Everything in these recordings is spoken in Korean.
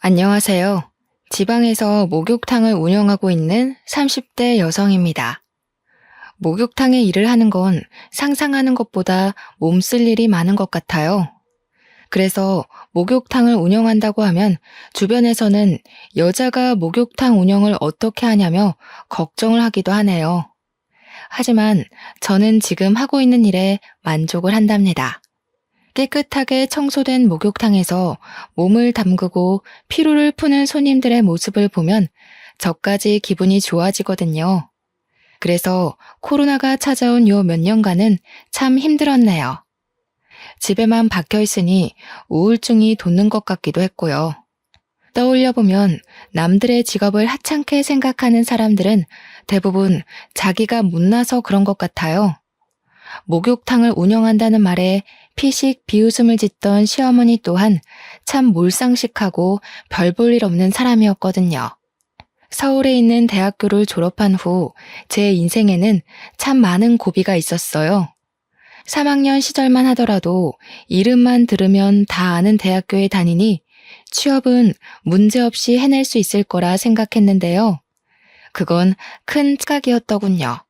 안녕하세요. 지방에서 목욕탕을 운영하고 있는 30대 여성입니다. 목욕탕에 일을 하는 건 상상하는 것보다 몸쓸 일이 많은 것 같아요. 그래서 목욕탕을 운영한다고 하면 주변에서는 여자가 목욕탕 운영을 어떻게 하냐며 걱정을 하기도 하네요. 하지만 저는 지금 하고 있는 일에 만족을 한답니다. 깨끗하게 청소된 목욕탕에서 몸을 담그고 피로를 푸는 손님들의 모습을 보면 저까지 기분이 좋아지거든요. 그래서 코로나가 찾아온 요 몇 년간은 참 힘들었네요. 집에만 박혀 있으니 우울증이 돋는 것 같기도 했고요. 떠올려보면 남들의 직업을 하찮게 생각하는 사람들은 대부분 자기가 못나서 그런 것 같아요. 목욕탕을 운영한다는 말에 피식 비웃음을 짓던 시어머니 또한 참 몰상식하고 별 볼 일 없는 사람이었거든요. 서울에 있는 대학교를 졸업한 후 제 인생에는 참 많은 고비가 있었어요. 3학년 시절만 하더라도 이름만 들으면 다 아는 대학교에 다니니 취업은 문제없이 해낼 수 있을 거라 생각했는데요. 그건 큰 착각이었더군요.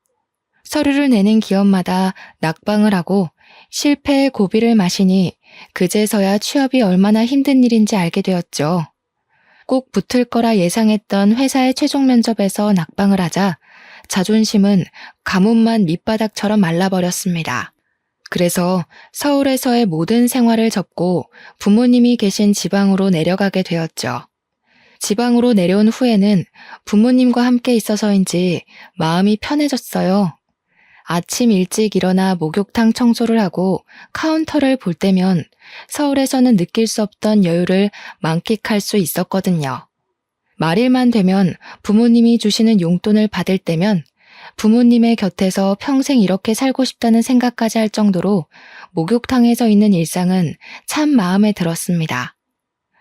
서류를 내는 기업마다 낙방을 하고 실패의 고비를 마시니 그제서야 취업이 얼마나 힘든 일인지 알게 되었죠. 꼭 붙을 거라 예상했던 회사의 최종 면접에서 낙방을 하자 자존심은 가뭄만 밑바닥처럼 말라버렸습니다. 그래서 서울에서의 모든 생활을 접고 부모님이 계신 지방으로 내려가게 되었죠. 지방으로 내려온 후에는 부모님과 함께 있어서인지 마음이 편해졌어요. 아침 일찍 일어나 목욕탕 청소를 하고 카운터를 볼 때면 서울에서는 느낄 수 없던 여유를 만끽할 수 있었거든요. 말일만 되면 부모님이 주시는 용돈을 받을 때면 부모님의 곁에서 평생 이렇게 살고 싶다는 생각까지 할 정도로 목욕탕에서 있는 일상은 참 마음에 들었습니다.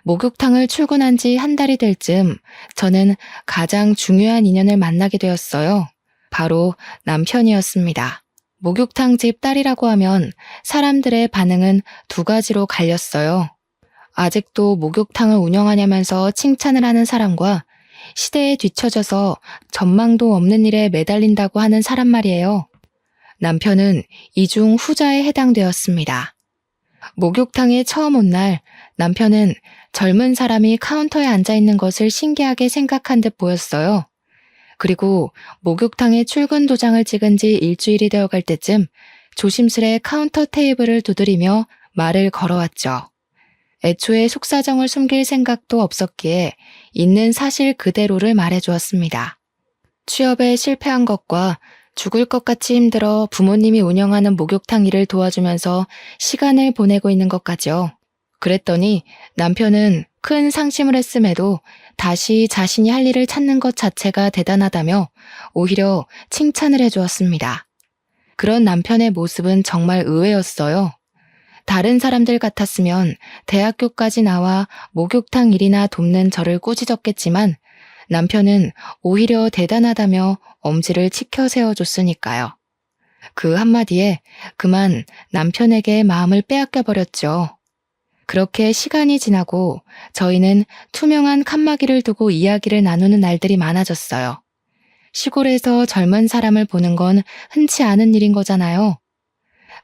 목욕탕을 출근한 지 한 달이 될 즈음 저는 가장 중요한 인연을 만나게 되었어요. 바로 남편이었습니다. 목욕탕 집 딸이라고 하면 사람들의 반응은 두 가지로 갈렸어요. 아직도 목욕탕을 운영하냐면서 칭찬을 하는 사람과 시대에 뒤처져서 전망도 없는 일에 매달린다고 하는 사람 말이에요. 남편은 이 중 후자에 해당되었습니다. 목욕탕에 처음 온 날 남편은 젊은 사람이 카운터에 앉아 있는 것을 신기하게 생각한 듯 보였어요. 그리고 목욕탕에 출근 도장을 찍은 지 일주일이 되어갈 때쯤 조심스레 카운터 테이블을 두드리며 말을 걸어왔죠. 애초에 속사정을 숨길 생각도 없었기에 있는 사실 그대로를 말해주었습니다. 취업에 실패한 것과 죽을 것 같이 힘들어 부모님이 운영하는 목욕탕 일을 도와주면서 시간을 보내고 있는 것까지요. 그랬더니 남편은 큰 상심을 했음에도 다시 자신이 할 일을 찾는 것 자체가 대단하다며 오히려 칭찬을 해주었습니다. 그런 남편의 모습은 정말 의외였어요. 다른 사람들 같았으면 대학교까지 나와 목욕탕 일이나 돕는 저를 꾸짖었겠지만 남편은 오히려 대단하다며 엄지를 치켜 세워줬으니까요. 그 한마디에 그만 남편에게 마음을 빼앗겨버렸죠. 그렇게 시간이 지나고 저희는 투명한 칸막이를 두고 이야기를 나누는 날들이 많아졌어요. 시골에서 젊은 사람을 보는 건 흔치 않은 일인 거잖아요.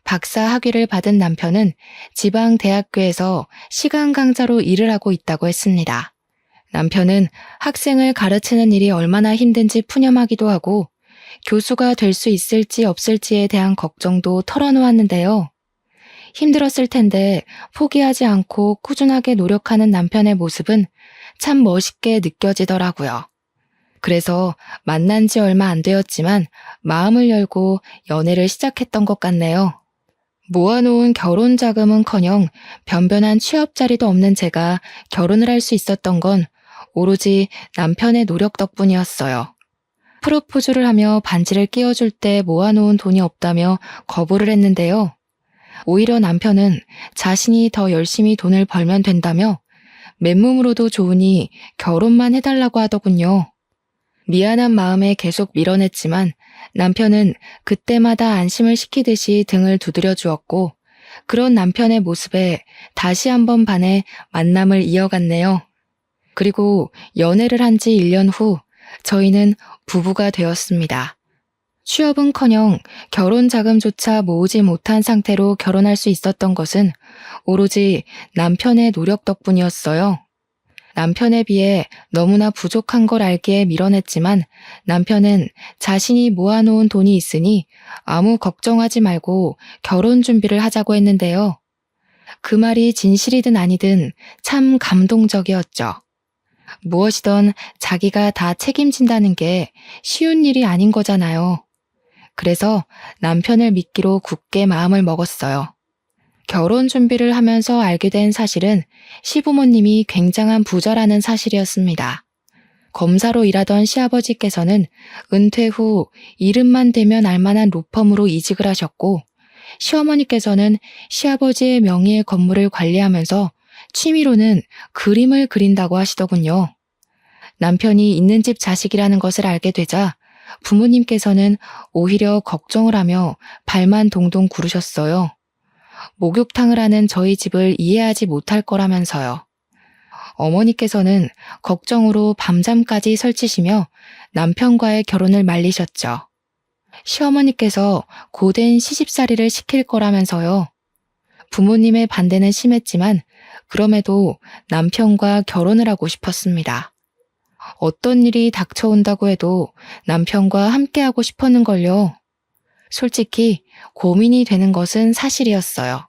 박사 학위를 받은 남편은 지방 대학교에서 시간 강사로 일을 하고 있다고 했습니다. 남편은 학생을 가르치는 일이 얼마나 힘든지 푸념하기도 하고 교수가 될 수 있을지 없을지에 대한 걱정도 털어놓았는데요. 힘들었을 텐데 포기하지 않고 꾸준하게 노력하는 남편의 모습은 참 멋있게 느껴지더라고요. 그래서 만난 지 얼마 안 되었지만 마음을 열고 연애를 시작했던 것 같네요. 모아놓은 결혼 자금은커녕 변변한 취업 자리도 없는 제가 결혼을 할 수 있었던 건 오로지 남편의 노력 덕분이었어요. 프로포즈를 하며 반지를 끼워줄 때 모아놓은 돈이 없다며 거부를 했는데요. 오히려 남편은 자신이 더 열심히 돈을 벌면 된다며 맨몸으로도 좋으니 결혼만 해달라고 하더군요. 미안한 마음에 계속 밀어냈지만 남편은 그때마다 안심을 시키듯이 등을 두드려 주었고 그런 남편의 모습에 다시 한번 반해 만남을 이어갔네요. 그리고 연애를 한 지 1년 후 저희는 부부가 되었습니다. 취업은커녕 결혼 자금조차 모으지 못한 상태로 결혼할 수 있었던 것은 오로지 남편의 노력 덕분이었어요. 남편에 비해 너무나 부족한 걸 알기에 밀어냈지만 남편은 자신이 모아놓은 돈이 있으니 아무 걱정하지 말고 결혼 준비를 하자고 했는데요. 그 말이 진실이든 아니든 참 감동적이었죠. 무엇이든 자기가 다 책임진다는 게 쉬운 일이 아닌 거잖아요. 그래서 남편을 믿기로 굳게 마음을 먹었어요. 결혼 준비를 하면서 알게 된 사실은 시부모님이 굉장한 부자라는 사실이었습니다. 검사로 일하던 시아버지께서는 은퇴 후 이름만 대면 알만한 로펌으로 이직을 하셨고, 시어머니께서는 시아버지의 명의의 건물을 관리하면서 취미로는 그림을 그린다고 하시더군요. 남편이 있는 집 자식이라는 것을 알게 되자 부모님께서는 오히려 걱정을 하며 발만 동동 구르셨어요. 목욕탕을 하는 저희 집을 이해하지 못할 거라면서요. 어머니께서는 걱정으로 밤잠까지 설치시며 남편과의 결혼을 말리셨죠. 시어머니께서 고된 시집살이를 시킬 거라면서요. 부모님의 반대는 심했지만 그럼에도 남편과 결혼을 하고 싶었습니다. 어떤 일이 닥쳐온다고 해도 남편과 함께하고 싶었는걸요. 솔직히 고민이 되는 것은 사실이었어요.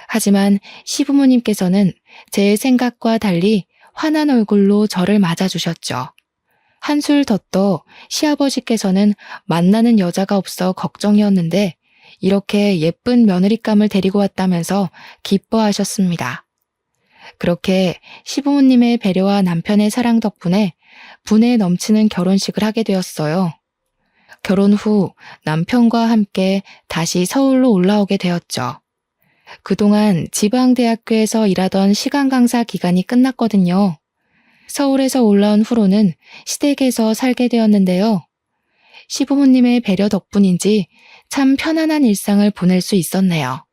하지만 시부모님께서는 제 생각과 달리 환한 얼굴로 저를 맞아주셨죠. 한술 더 떠 시아버지께서는 만나는 여자가 없어 걱정이었는데 이렇게 예쁜 며느리감을 데리고 왔다면서 기뻐하셨습니다. 그렇게 시부모님의 배려와 남편의 사랑 덕분에 분에 넘치는 결혼식을 하게 되었어요. 결혼 후 남편과 함께 다시 서울로 올라오게 되었죠. 그동안 지방대학교에서 일하던 시간 강사 기간이 끝났거든요. 서울에서 올라온 후로는 시댁에서 살게 되었는데요. 시부모님의 배려 덕분인지 참 편안한 일상을 보낼 수 있었네요.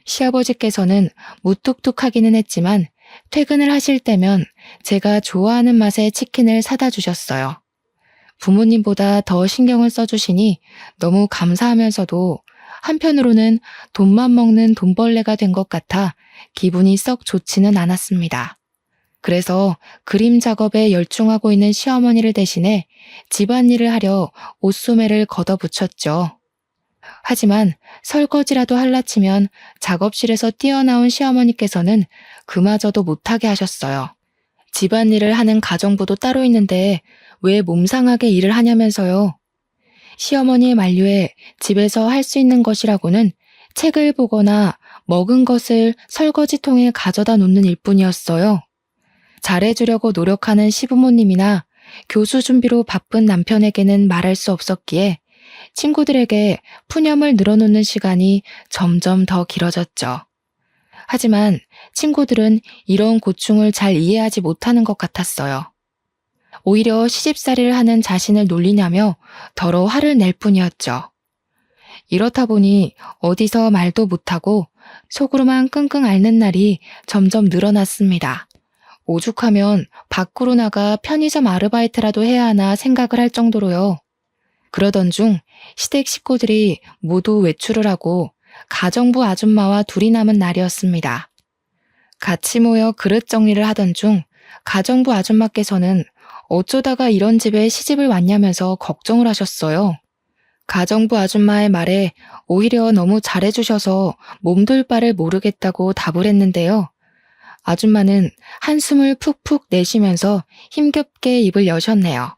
시아버지께서는 무뚝뚝하기는 했지만 퇴근을 하실 때면 제가 좋아하는 맛의 치킨을 사다 주셨어요. 부모님보다 더 신경을 써주시니 너무 감사하면서도 한편으로는 돈만 먹는 돈벌레가 된 것 같아 기분이 썩 좋지는 않았습니다. 그래서 그림 작업에 열중하고 있는 시어머니를 대신해 집안일을 하려 옷소매를 걷어붙였죠. 하지만 설거지라도 할라치면 작업실에서 뛰어나온 시어머니께서는 그마저도 못하게 하셨어요. 집안일을 하는 가정부도 따로 있는데 왜 몸상하게 일을 하냐면서요. 시어머니의 만류에 집에서 할 수 있는 것이라고는 책을 보거나 먹은 것을 설거지통에 가져다 놓는 일뿐이었어요. 잘해주려고 노력하는 시부모님이나 교수 준비로 바쁜 남편에게는 말할 수 없었기에 친구들에게 푸념을 늘어놓는 시간이 점점 더 길어졌죠. 하지만 친구들은 이런 고충을 잘 이해하지 못하는 것 같았어요. 오히려 시집살이를 하는 자신을 놀리냐며 더러 화를 낼 뿐이었죠. 이렇다 보니 어디서 말도 못하고 속으로만 끙끙 앓는 날이 점점 늘어났습니다. 오죽하면 밖으로 나가 편의점 아르바이트라도 해야 하나 생각을 할 정도로요. 그러던 중 시댁 식구들이 모두 외출을 하고 가정부 아줌마와 둘이 남은 날이었습니다. 같이 모여 그릇 정리를 하던 중 가정부 아줌마께서는 어쩌다가 이런 집에 시집을 왔냐면서 걱정을 하셨어요. 가정부 아줌마의 말에 오히려 너무 잘해주셔서 몸둘 바를 모르겠다고 답을 했는데요. 아줌마는 한숨을 푹푹 내쉬면서 힘겹게 입을 여셨네요.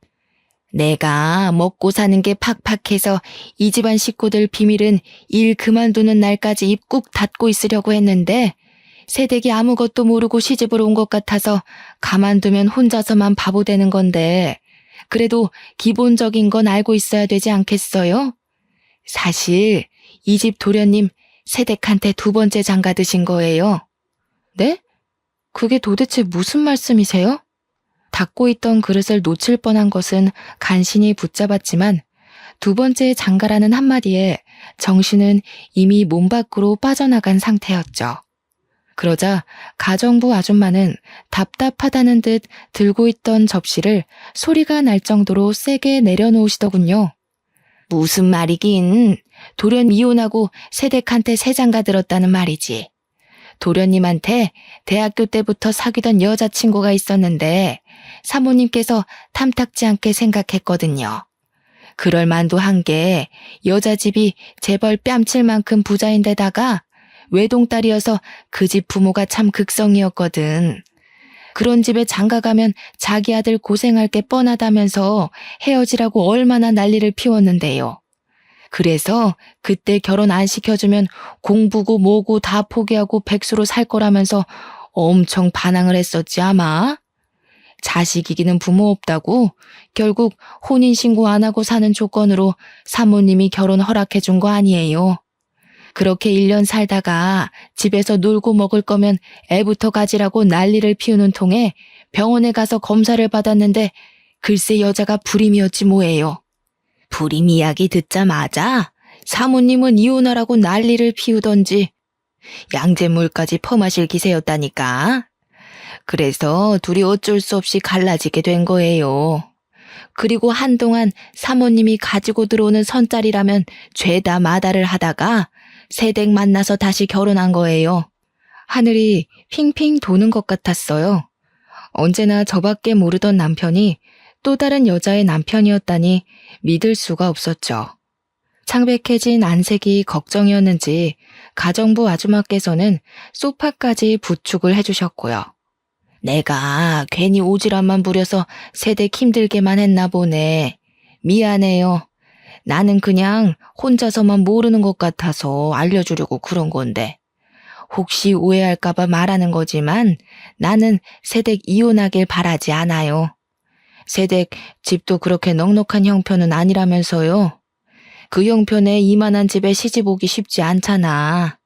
내가 먹고 사는 게 팍팍해서 이 집안 식구들 비밀은 일 그만두는 날까지 입 꾹 닫고 있으려고 했는데 새댁이 아무것도 모르고 시집을 온 것 같아서 가만두면 혼자서만 바보 되는 건데 그래도 기본적인 건 알고 있어야 되지 않겠어요? 사실 이 집 도련님 새댁한테 2번째 장가 드신 거예요. 네? 그게 도대체 무슨 말씀이세요? 닫고 있던 그릇을 놓칠 뻔한 것은 간신히 붙잡았지만 2번째 장가라는 한마디에 정신은 이미 몸 밖으로 빠져나간 상태였죠. 그러자 가정부 아줌마는 답답하다는 듯 들고 있던 접시를 소리가 날 정도로 세게 내려놓으시더군요. 무슨 말이긴. 도련 이혼하고 새댁한테 새장가 들었다는 말이지. 도련님한테 대학교 때부터 사귀던 여자친구가 있었는데 사모님께서 탐탁지 않게 생각했거든요. 그럴 만도 한 게 여자 집이 재벌 뺨칠 만큼 부자인데다가 외동딸이어서 그 집 부모가 참 극성이었거든. 그런 집에 장가가면 자기 아들 고생할 게 뻔하다면서 헤어지라고 얼마나 난리를 피웠는데요. 그래서 그때 결혼 안 시켜주면 공부고 뭐고 다 포기하고 백수로 살 거라면서 엄청 반항을 했었지 아마. 자식 이기는 부모 없다고 결국 혼인신고 안 하고 사는 조건으로 사모님이 결혼 허락해 준 거 아니에요. 그렇게 1년 살다가 집에서 놀고 먹을 거면 애부터 가지라고 난리를 피우는 통에 병원에 가서 검사를 받았는데 글쎄 여자가 불임이었지 뭐예요. 불임 이야기 듣자마자 사모님은 이혼하라고 난리를 피우던지 양잿물까지 퍼마실 기세였다니까. 그래서 둘이 어쩔 수 없이 갈라지게 된 거예요. 그리고 한동안 사모님이 가지고 들어오는 선짜리라면 죄다 마다를 하다가 새댁 만나서 다시 결혼한 거예요. 하늘이 핑핑 도는 것 같았어요. 언제나 저밖에 모르던 남편이 또 다른 여자의 남편이었다니 믿을 수가 없었죠. 창백해진 안색이 걱정이었는지 가정부 아줌마께서는 소파까지 부축을 해주셨고요. 내가 괜히 오지랖만 부려서 새댁 힘들게만 했나 보네. 미안해요. 나는 그냥 혼자서만 모르는 것 같아서 알려주려고 그런 건데. 혹시 오해할까봐 말하는 거지만 나는 새댁 이혼하길 바라지 않아요. 새댁 집도 그렇게 넉넉한 형편은 아니라면서요. 그 형편에 이만한 집에 시집 오기 쉽지 않잖아.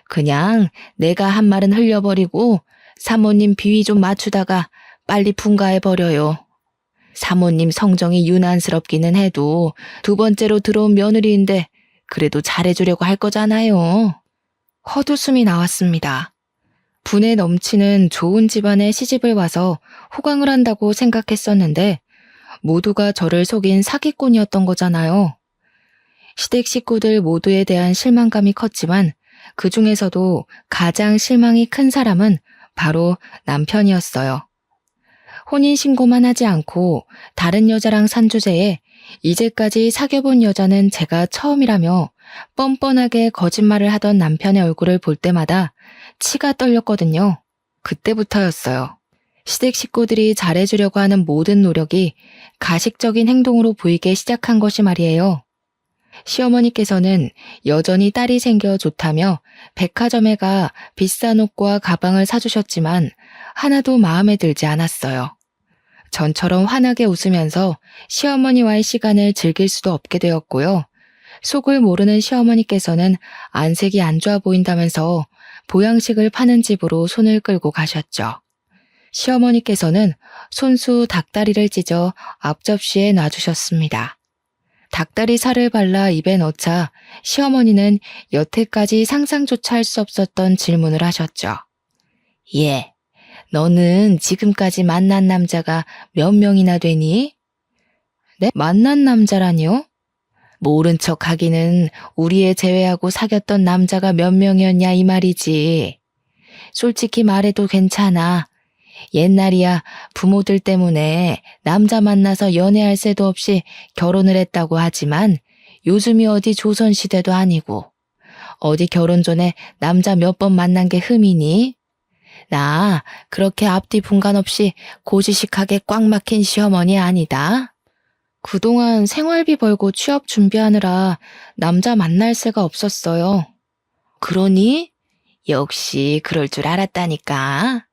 그냥 내가 한 말은 흘려버리고 사모님 비위 좀 맞추다가 빨리 분가해버려요. 사모님 성정이 유난스럽기는 해도 두 번째로 들어온 며느리인데 그래도 잘해주려고 할 거잖아요. 헛웃음이 나왔습니다. 분에 넘치는 좋은 집안에 시집을 와서 호강을 한다고 생각했었는데 모두가 저를 속인 사기꾼이었던 거잖아요. 시댁 식구들 모두에 대한 실망감이 컸지만 그 중에서도 가장 실망이 큰 사람은 바로 남편이었어요. 혼인신고만 하지 않고 다른 여자랑 산 주제에 이제까지 사귀어본 여자는 제가 처음이라며 뻔뻔하게 거짓말을 하던 남편의 얼굴을 볼 때마다 치가 떨렸거든요. 그때부터였어요. 시댁 식구들이 잘해주려고 하는 모든 노력이 가식적인 행동으로 보이기 시작한 것이 말이에요. 시어머니께서는 여전히 딸이 생겨 좋다며 백화점에 가 비싼 옷과 가방을 사주셨지만 하나도 마음에 들지 않았어요. 전처럼 환하게 웃으면서 시어머니와의 시간을 즐길 수도 없게 되었고요. 속을 모르는 시어머니께서는 안색이 안 좋아 보인다면서 보양식을 파는 집으로 손을 끌고 가셨죠. 시어머니께서는 손수 닭다리를 찢어 앞접시에 놔주셨습니다. 닭다리 살을 발라 입에 넣자 시어머니는 여태까지 상상조차 할 수 없었던 질문을 하셨죠. 예, 너는 지금까지 만난 남자가 몇 명이나 되니? 네? 만난 남자라니요? 모른 척 하기는 우리 애 제외하고 사귀었던 남자가 몇 명이었냐 이 말이지. 솔직히 말해도 괜찮아. 옛날이야 부모들 때문에 남자 만나서 연애할 새도 없이 결혼을 했다고 하지만 요즘이 어디 조선시대도 아니고 어디 결혼 전에 남자 몇 번 만난 게 흠이니? 나 그렇게 앞뒤 분간 없이 고지식하게 꽉 막힌 시어머니 아니다. 그동안 생활비 벌고 취업 준비하느라 남자 만날 새가 없었어요. 그러니? 역시 그럴 줄 알았다니까.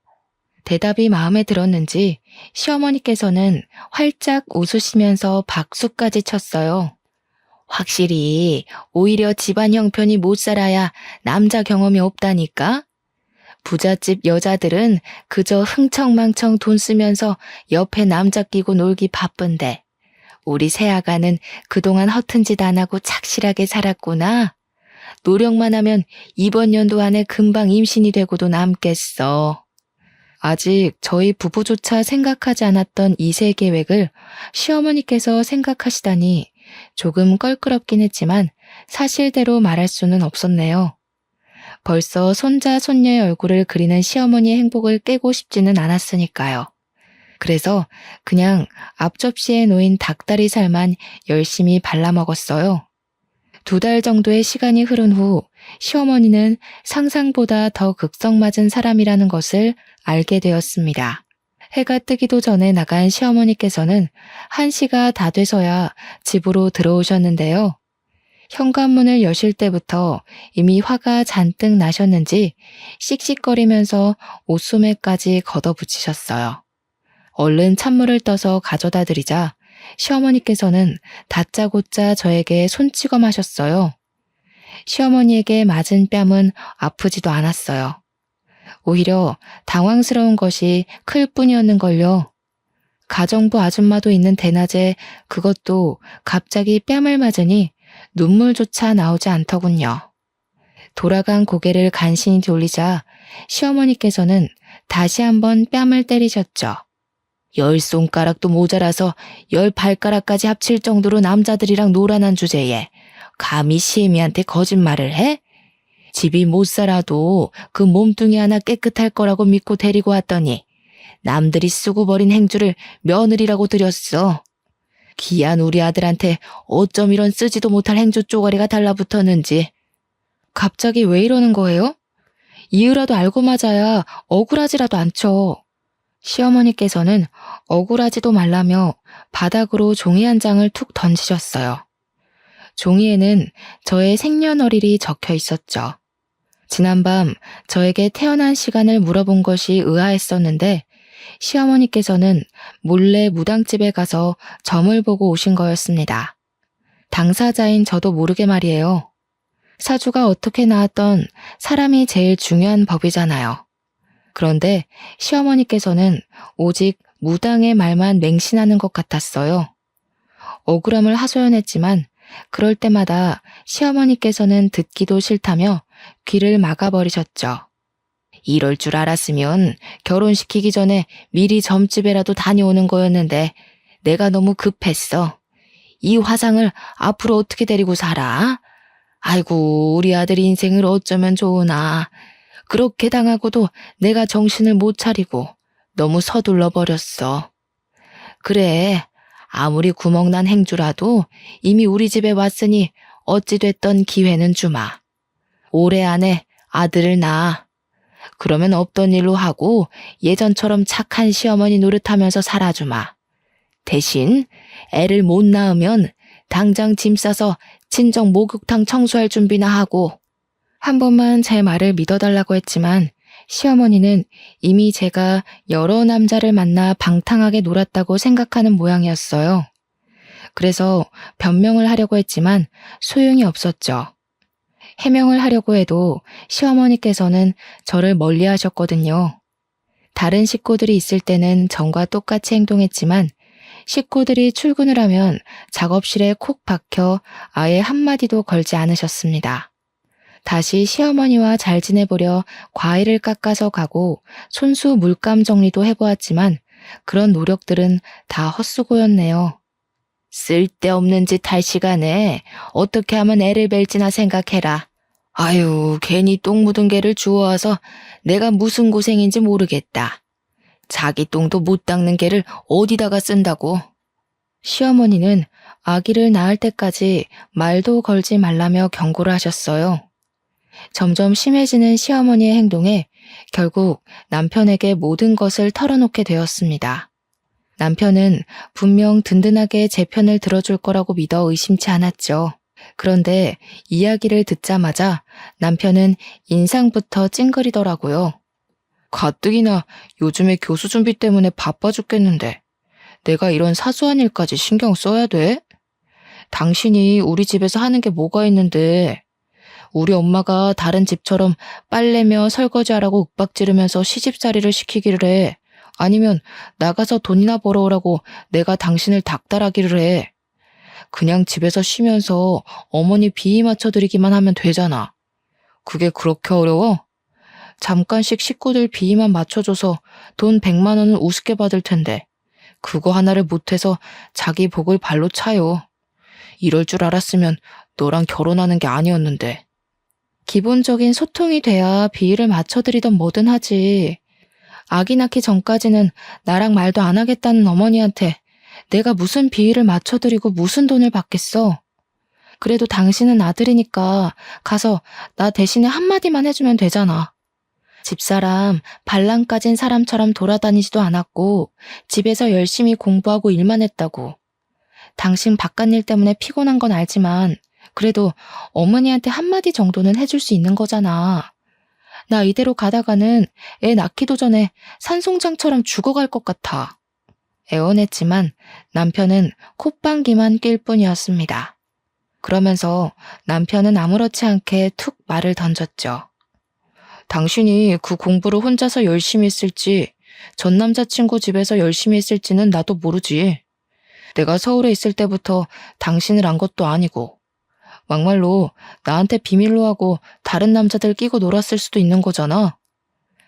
대답이 마음에 들었는지 시어머니께서는 활짝 웃으시면서 박수까지 쳤어요. 확실히 오히려 집안 형편이 못 살아야 남자 경험이 없다니까? 부잣집 여자들은 그저 흥청망청 돈 쓰면서 옆에 남자 끼고 놀기 바쁜데 우리 새아가는 그동안 허튼 짓 안 하고 착실하게 살았구나. 노력만 하면 이번 연도 안에 금방 임신이 되고도 남겠어. 아직 저희 부부조차 생각하지 않았던 2세 계획을 시어머니께서 생각하시다니 조금 껄끄럽긴 했지만 사실대로 말할 수는 없었네요. 벌써 손자, 손녀의 얼굴을 그리는 시어머니의 행복을 깨고 싶지는 않았으니까요. 그래서 그냥 앞접시에 놓인 닭다리살만 열심히 발라먹었어요. 2달 정도의 시간이 흐른 후 시어머니는 상상보다 더 극성맞은 사람이라는 것을 알게 되었습니다. 해가 뜨기도 전에 나간 시어머니께서는 1시가 다 돼서야 집으로 들어오셨는데요. 현관문을 여실 때부터 이미 화가 잔뜩 나셨는지 씩씩거리면서 옷소매까지 걷어붙이셨어요. 얼른 찬물을 떠서 가져다 드리자 시어머니께서는 다짜고짜 저에게 손찌검하셨어요. 시어머니에게 맞은 뺨은 아프지도 않았어요. 오히려 당황스러운 것이 클 뿐이었는걸요. 가정부 아줌마도 있는 대낮에 그것도 갑자기 뺨을 맞으니 눈물조차 나오지 않더군요. 돌아간 고개를 간신히 돌리자 시어머니께서는 다시 한번 뺨을 때리셨죠. 10손가락도 모자라서 10발가락까지 합칠 정도로 남자들이랑 놀아난 주제에 감히 시애미한테 거짓말을 해? 집이 못 살아도 그 몸뚱이 하나 깨끗할 거라고 믿고 데리고 왔더니 남들이 쓰고 버린 행주를 며느리라고 들였어. 귀한 우리 아들한테 어쩜 이런 쓰지도 못할 행주 쪼가리가 달라붙었는지. 갑자기 왜 이러는 거예요? 이유라도 알고 맞아야 억울하지라도 않죠. 시어머니께서는 억울하지도 말라며 바닥으로 종이 한 장을 툭 던지셨어요. 종이에는 저의 생년월일이 적혀 있었죠. 지난밤 저에게 태어난 시간을 물어본 것이 의아했었는데 시어머니께서는 몰래 무당집에 가서 점을 보고 오신 거였습니다. 당사자인 저도 모르게 말이에요. 사주가 어떻게 나왔던 사람이 제일 중요한 법이잖아요. 그런데 시어머니께서는 오직 무당의 말만 맹신하는 것 같았어요. 억울함을 하소연했지만 그럴 때마다 시어머니께서는 듣기도 싫다며 귀를 막아버리셨죠. 이럴 줄 알았으면 결혼시키기 전에 미리 점집에라도 다녀오는 거였는데 내가 너무 급했어. 이 화상을 앞으로 어떻게 데리고 살아? 아이고, 우리 아들 인생을 어쩌면 좋으나. 그렇게 당하고도 내가 정신을 못 차리고 너무 서둘러 버렸어. 그래, 아무리 구멍난 행주라도 이미 우리 집에 왔으니 어찌됐던 기회는 주마. 올해 안에 아들을 낳아. 그러면 없던 일로 하고 예전처럼 착한 시어머니 노릇하면서 살아주마. 대신 애를 못 낳으면 당장 짐 싸서 친정 목욕탕 청소할 준비나 하고. 한 번만 제 말을 믿어달라고 했지만 시어머니는 이미 제가 여러 남자를 만나 방탕하게 놀았다고 생각하는 모양이었어요. 그래서 변명을 하려고 했지만 소용이 없었죠. 해명을 하려고 해도 시어머니께서는 저를 멀리 하셨거든요. 다른 식구들이 있을 때는 전과 똑같이 행동했지만 식구들이 출근을 하면 작업실에 콕 박혀 아예 한마디도 걸지 않으셨습니다. 다시 시어머니와 잘 지내보려 과일을 깎아서 가고 손수 물감 정리도 해보았지만 그런 노력들은 다 헛수고였네요. 쓸데없는 짓 할 시간에 어떻게 하면 애를 뵐지나 생각해라. 아유, 괜히 똥 묻은 개를 주워와서 내가 무슨 고생인지 모르겠다. 자기 똥도 못 닦는 개를 어디다가 쓴다고. 시어머니는 아기를 낳을 때까지 말도 걸지 말라며 경고를 하셨어요. 점점 심해지는 시어머니의 행동에 결국 남편에게 모든 것을 털어놓게 되었습니다. 남편은 분명 든든하게 제 편을 들어줄 거라고 믿어 의심치 않았죠. 그런데 이야기를 듣자마자 남편은 인상부터 찡그리더라고요. 가뜩이나 요즘에 교수 준비 때문에 바빠 죽겠는데 내가 이런 사소한 일까지 신경 써야 돼? 당신이 우리 집에서 하는 게 뭐가 있는데 우리 엄마가 다른 집처럼 빨래며 설거지하라고 윽박지르면서 시집살이를 시키기를 해. 아니면 나가서 돈이나 벌어오라고 내가 당신을 닥달하기를 해. 그냥 집에서 쉬면서 어머니 비위 맞춰드리기만 하면 되잖아. 그게 그렇게 어려워? 잠깐씩 식구들 비위만 맞춰줘서 돈 100만 원은 우습게 받을 텐데 그거 하나를 못해서 자기 복을 발로 차요. 이럴 줄 알았으면 너랑 결혼하는 게 아니었는데. 기본적인 소통이 돼야 비위를 맞춰드리던 뭐든 하지. 아기 낳기 전까지는 나랑 말도 안 하겠다는 어머니한테 내가 무슨 비위를 맞춰드리고 무슨 돈을 받겠어. 그래도 당신은 아들이니까 가서 나 대신에 한마디만 해주면 되잖아. 집사람, 발랑 까진 사람처럼 돌아다니지도 않았고 집에서 열심히 공부하고 일만 했다고. 당신 바깥일 때문에 피곤한 건 알지만 그래도 어머니한테 한마디 정도는 해줄 수 있는 거잖아. 나 이대로 가다가는 애 낳기도 전에 산송장처럼 죽어갈 것 같아. 애원했지만 남편은 콧방귀만 낄 뿐이었습니다. 그러면서 남편은 아무렇지 않게 툭 말을 던졌죠. 당신이 그 공부를 혼자서 열심히 했을지 전 남자친구 집에서 열심히 했을지는 나도 모르지. 내가 서울에 있을 때부터 당신을 안 것도 아니고 막말로 나한테 비밀로 하고 다른 남자들 끼고 놀았을 수도 있는 거잖아.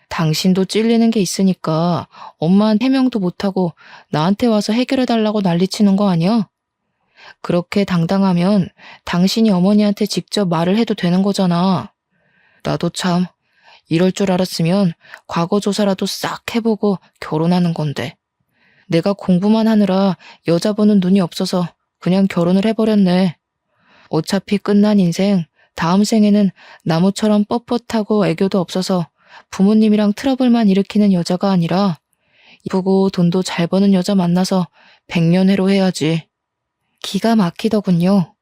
당신도 찔리는 게 있으니까 엄마한테 해명도 못하고 나한테 와서 해결해달라고 난리치는 거 아니야? 그렇게 당당하면 당신이 어머니한테 직접 말을 해도 되는 거잖아. 나도 참 이럴 줄 알았으면 과거 조사라도 싹 해보고 결혼하는 건데. 내가 공부만 하느라 여자 보는 눈이 없어서 그냥 결혼을 해버렸네. 어차피 끝난 인생, 다음 생에는 나무처럼 뻣뻣하고 애교도 없어서 부모님이랑 트러블만 일으키는 여자가 아니라 이쁘고 돈도 잘 버는 여자 만나서 백년해로 해야지. 기가 막히더군요.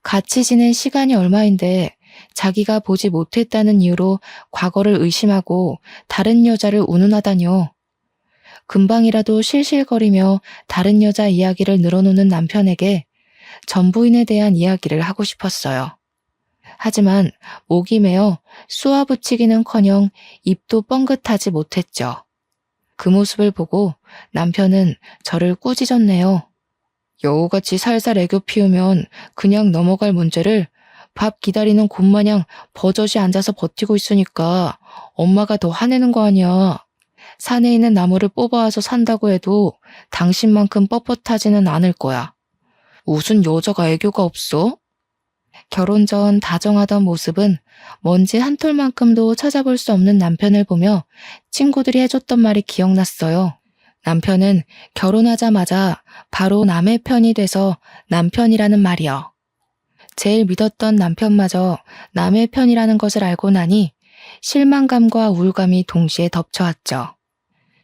같이 지낸 시간이 얼마인데 자기가 보지 못했다는 이유로 과거를 의심하고 다른 여자를 운운하다뇨. 금방이라도 실실거리며 다른 여자 이야기를 늘어놓는 남편에게 전 부인에 대한 이야기를 하고 싶었어요. 하지만 목이 메어 쏘아붙이기는커녕 입도 뻥긋하지 못했죠. 그 모습을 보고 남편은 저를 꾸짖었네요. 여우같이 살살 애교 피우면 그냥 넘어갈 문제를 밥 기다리는 곰마냥 버젓이 앉아서 버티고 있으니까 엄마가 더 화내는 거 아니야. 산에 있는 나무를 뽑아와서 산다고 해도 당신만큼 뻣뻣하지는 않을 거야. 무슨 여자가 애교가 없어? 결혼 전 다정하던 모습은 먼지 한 톨만큼도 찾아볼 수 없는 남편을 보며 친구들이 해줬던 말이 기억났어요. 남편은 결혼하자마자 바로 남의 편이 돼서 남편이라는 말이요. 제일 믿었던 남편마저 남의 편이라는 것을 알고 나니 실망감과 우울감이 동시에 덮쳐왔죠.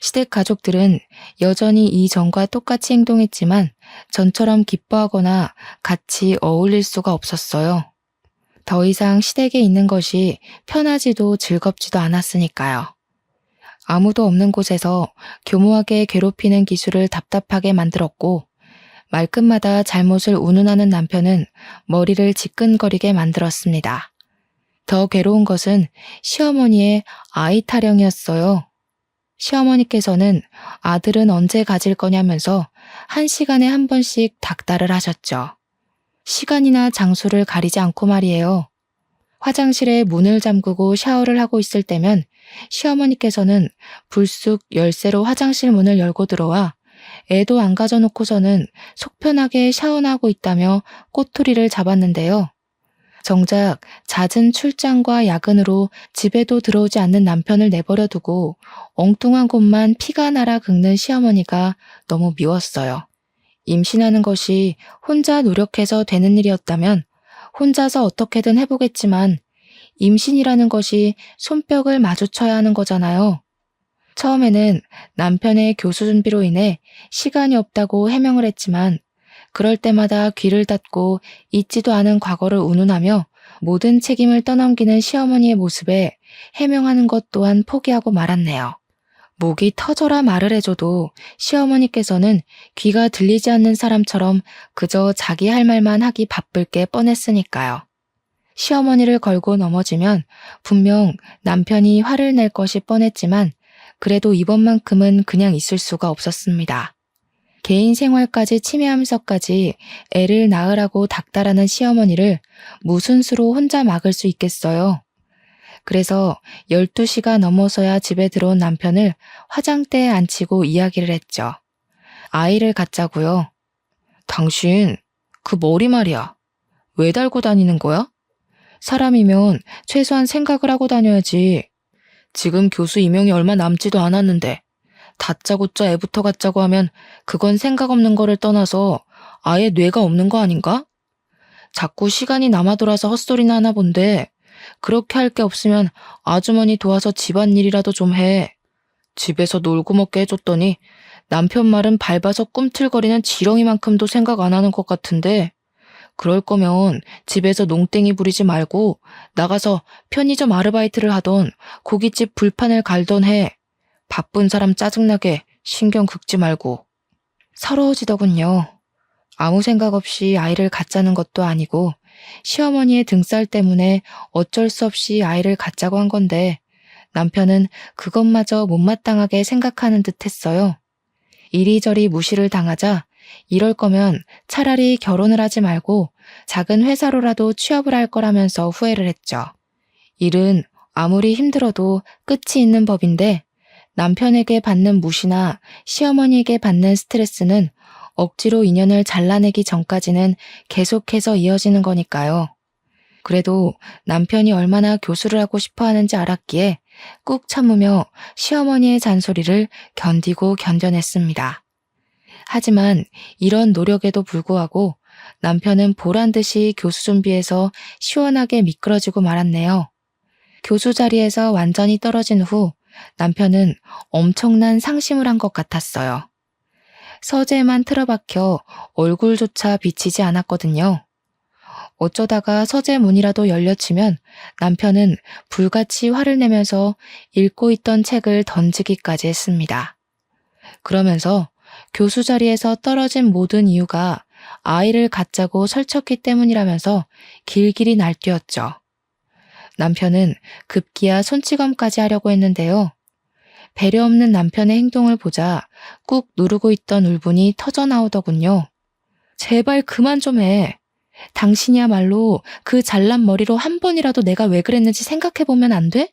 시댁 가족들은 여전히 이전과 똑같이 행동했지만 전처럼 기뻐하거나 같이 어울릴 수가 없었어요. 더 이상 시댁에 있는 것이 편하지도 즐겁지도 않았으니까요. 아무도 없는 곳에서 교모하게 괴롭히는 기술을 답답하게 만들었고 말끝마다 잘못을 운운하는 남편은 머리를 지끈거리게 만들었습니다. 더 괴로운 것은 시어머니의 아이 타령이었어요. 시어머니께서는 아들은 언제 가질 거냐면서 1시간에 한 번씩 닥달을 하셨죠. 시간이나 장소를 가리지 않고 말이에요. 화장실에 문을 잠그고 샤워를 하고 있을 때면 시어머니께서는 불쑥 열쇠로 화장실 문을 열고 들어와 애도 안 가져놓고서는 속편하게 샤워하고 있다며 꼬투리를 잡았는데요. 정작 잦은 출장과 야근으로 집에도 들어오지 않는 남편을 내버려 두고 엉뚱한 곳만 피가 날아 긁는 시어머니가 너무 미웠어요. 임신하는 것이 혼자 노력해서 되는 일이었다면 혼자서 어떻게든 해보겠지만 임신이라는 것이 손뼉을 마주쳐야 하는 거잖아요. 처음에는 남편의 교수 준비로 인해 시간이 없다고 해명을 했지만 그럴 때마다 귀를 닫고 잊지도 않은 과거를 운운하며 모든 책임을 떠넘기는 시어머니의 모습에 해명하는 것 또한 포기하고 말았네요. 목이 터져라 말을 해줘도 시어머니께서는 귀가 들리지 않는 사람처럼 그저 자기 할 말만 하기 바쁠 게 뻔했으니까요. 시어머니를 걸고 넘어지면 분명 남편이 화를 낼 것이 뻔했지만 그래도 이번만큼은 그냥 있을 수가 없었습니다. 개인 생활까지 침해하면서까지 애를 낳으라고 닥달하는 시어머니를 무슨 수로 혼자 막을 수 있겠어요. 그래서 12시가 넘어서야 집에 들어온 남편을 화장대에 앉히고 이야기를 했죠. 아이를 갖자고요. 당신, 그 머리 말이야. 왜 달고 다니는 거야? 사람이면 최소한 생각을 하고 다녀야지. 지금 교수 임용이 얼마 남지도 않았는데 다짜고짜 애부터 갖자고 하면 그건 생각 없는 거를 떠나서 아예 뇌가 없는 거 아닌가? 자꾸 시간이 남아 돌아서 헛소리나 하나 본데 그렇게 할 게 없으면 아주머니 도와서 집안일이라도 좀 해. 집에서 놀고 먹게 해줬더니 남편 말은 밟아서 꿈틀거리는 지렁이만큼도 생각 안 하는 것 같은데 그럴 거면 집에서 농땡이 부리지 말고 나가서 편의점 아르바이트를 하던 고깃집 불판을 갈던 해. 바쁜 사람 짜증나게 신경 긁지 말고. 서러워지더군요. 아무 생각 없이 아이를 갖자는 것도 아니고 시어머니의 등살 때문에 어쩔 수 없이 아이를 갖자고 한 건데 남편은 그것마저 못마땅하게 생각하는 듯 했어요. 이리저리 무시를 당하자 이럴 거면 차라리 결혼을 하지 말고 작은 회사로라도 취업을 할 거라면서 후회를 했죠. 일은 아무리 힘들어도 끝이 있는 법인데 남편에게 받는 무시나 시어머니에게 받는 스트레스는 억지로 인연을 잘라내기 전까지는 계속해서 이어지는 거니까요. 그래도 남편이 얼마나 교수를 하고 싶어 하는지 알았기에 꾹 참으며 시어머니의 잔소리를 견디고 견뎌냈습니다. 하지만 이런 노력에도 불구하고 남편은 보란듯이 교수 준비해서 시원하게 미끄러지고 말았네요. 교수 자리에서 완전히 떨어진 후 남편은 엄청난 상심을 한 것 같았어요. 서재에만 틀어박혀 얼굴조차 비치지 않았거든요. 어쩌다가 서재 문이라도 열려치면 남편은 불같이 화를 내면서 읽고 있던 책을 던지기까지 했습니다. 그러면서 교수 자리에서 떨어진 모든 이유가 아이를 갖자고 설쳤기 때문이라면서 길길이 날뛰었죠. 남편은 급기야 손찌검까지 하려고 했는데요. 배려 없는 남편의 행동을 보자 꾹 누르고 있던 울분이 터져나오더군요. 제발 그만 좀 해. 당신이야말로 그 잘난 머리로 한 번이라도 내가 왜 그랬는지 생각해보면 안 돼?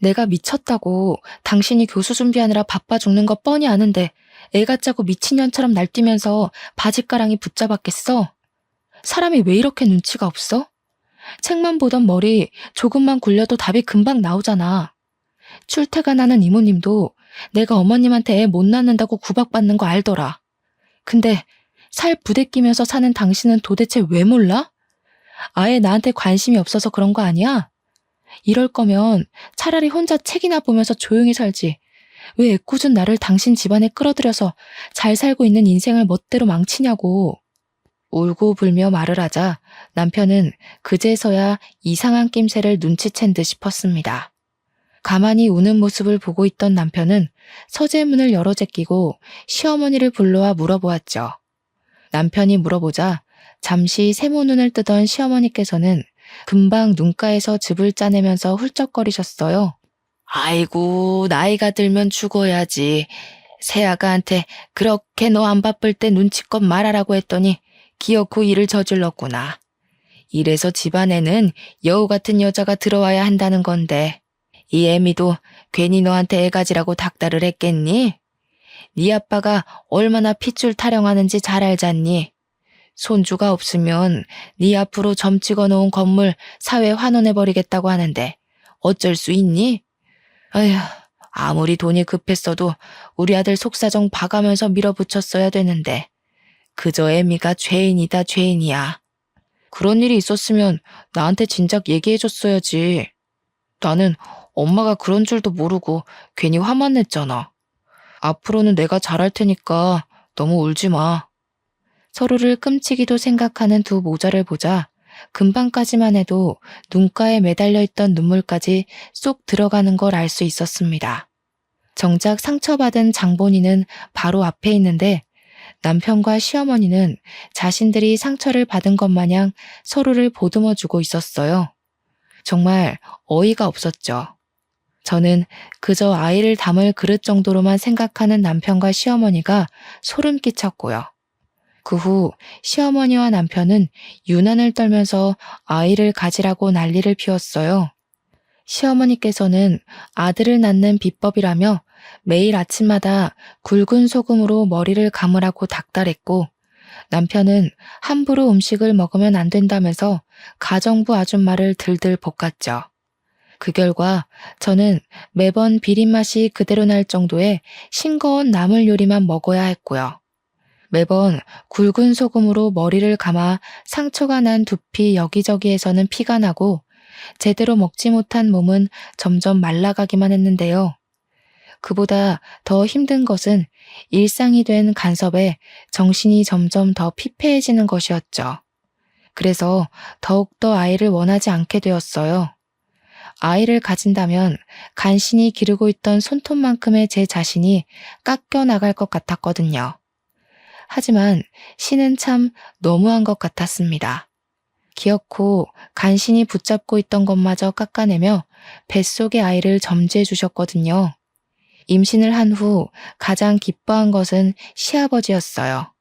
내가 미쳤다고 당신이 교수 준비하느라 바빠 죽는 거 뻔히 아는데 애 같자고 미친년처럼 날뛰면서 바짓가랑이 붙잡았겠어? 사람이 왜 이렇게 눈치가 없어? 책만 보던 머리 조금만 굴려도 답이 금방 나오잖아. 출퇴근하는 이모님도 내가 어머님한테 애 못 낳는다고 구박받는 거 알더라. 근데 살 부대끼면서 사는 당신은 도대체 왜 몰라? 아예 나한테 관심이 없어서 그런 거 아니야? 이럴 거면 차라리 혼자 책이나 보면서 조용히 살지. 왜 애꿎은 나를 당신 집안에 끌어들여서 잘 살고 있는 인생을 멋대로 망치냐고. 울고 불며 말을 하자 남편은 그제서야 이상한 낌새를 눈치챈 듯 싶었습니다. 가만히 우는 모습을 보고 있던 남편은 서재문을 열어 제끼고 시어머니를 불러와 물어보았죠. 남편이 물어보자 잠시 세모눈을 뜨던 시어머니께서는 금방 눈가에서 즙을 짜내면서 훌쩍거리셨어요. 아이고, 나이가 들면 죽어야지. 새아가한테 그렇게 너 안 바쁠 때 눈치껏 말하라고 했더니 기어코 일을 저질렀구나. 이래서 집안에는 여우 같은 여자가 들어와야 한다는 건데 이 애미도 괜히 너한테 애가지라고 닥달을 했겠니? 네 아빠가 얼마나 핏줄 타령하는지 잘 알잖니? 손주가 없으면 네 앞으로 점 찍어놓은 건물 사회 환원해버리겠다고 하는데 어쩔 수 있니? 아휴, 아무리 돈이 급했어도 우리 아들 속사정 봐가면서 밀어붙였어야 되는데 그저 애미가 죄인이다 죄인이야. 그런 일이 있었으면 나한테 진작 얘기해줬어야지. 나는 엄마가 그런 줄도 모르고 괜히 화만 냈잖아. 앞으로는 내가 잘할 테니까 너무 울지 마. 서로를 끔찍이도 생각하는 두 모자를 보자 금방까지만 해도 눈가에 매달려 있던 눈물까지 쏙 들어가는 걸 알 수 있었습니다. 정작 상처받은 장본인은 바로 앞에 있는데 남편과 시어머니는 자신들이 상처를 받은 것 마냥 서로를 보듬어주고 있었어요. 정말 어이가 없었죠. 저는 그저 아이를 담을 그릇 정도로만 생각하는 남편과 시어머니가 소름 끼쳤고요. 그 후 시어머니와 남편은 유난을 떨면서 아이를 가지라고 난리를 피웠어요. 시어머니께서는 아들을 낳는 비법이라며 매일 아침마다 굵은 소금으로 머리를 감으라고 닥달했고, 남편은 함부로 음식을 먹으면 안 된다면서 가정부 아줌마를 들들 볶았죠. 그 결과 저는 매번 비린맛이 그대로 날 정도의 싱거운 나물 요리만 먹어야 했고요. 매번 굵은 소금으로 머리를 감아 상처가 난 두피 여기저기에서는 피가 나고 제대로 먹지 못한 몸은 점점 말라가기만 했는데요. 그보다 더 힘든 것은 일상이 된 간섭에 정신이 점점 더 피폐해지는 것이었죠. 그래서 더욱더 아이를 원하지 않게 되었어요. 아이를 가진다면 간신히 기르고 있던 손톱만큼의 제 자신이 깎여 나갈 것 같았거든요. 하지만 신은 참 너무한 것 같았습니다. 기어코 간신히 붙잡고 있던 것마저 깎아내며 뱃속의 아이를 점지해 주셨거든요. 임신을 한 후 가장 기뻐한 것은 시아버지였어요.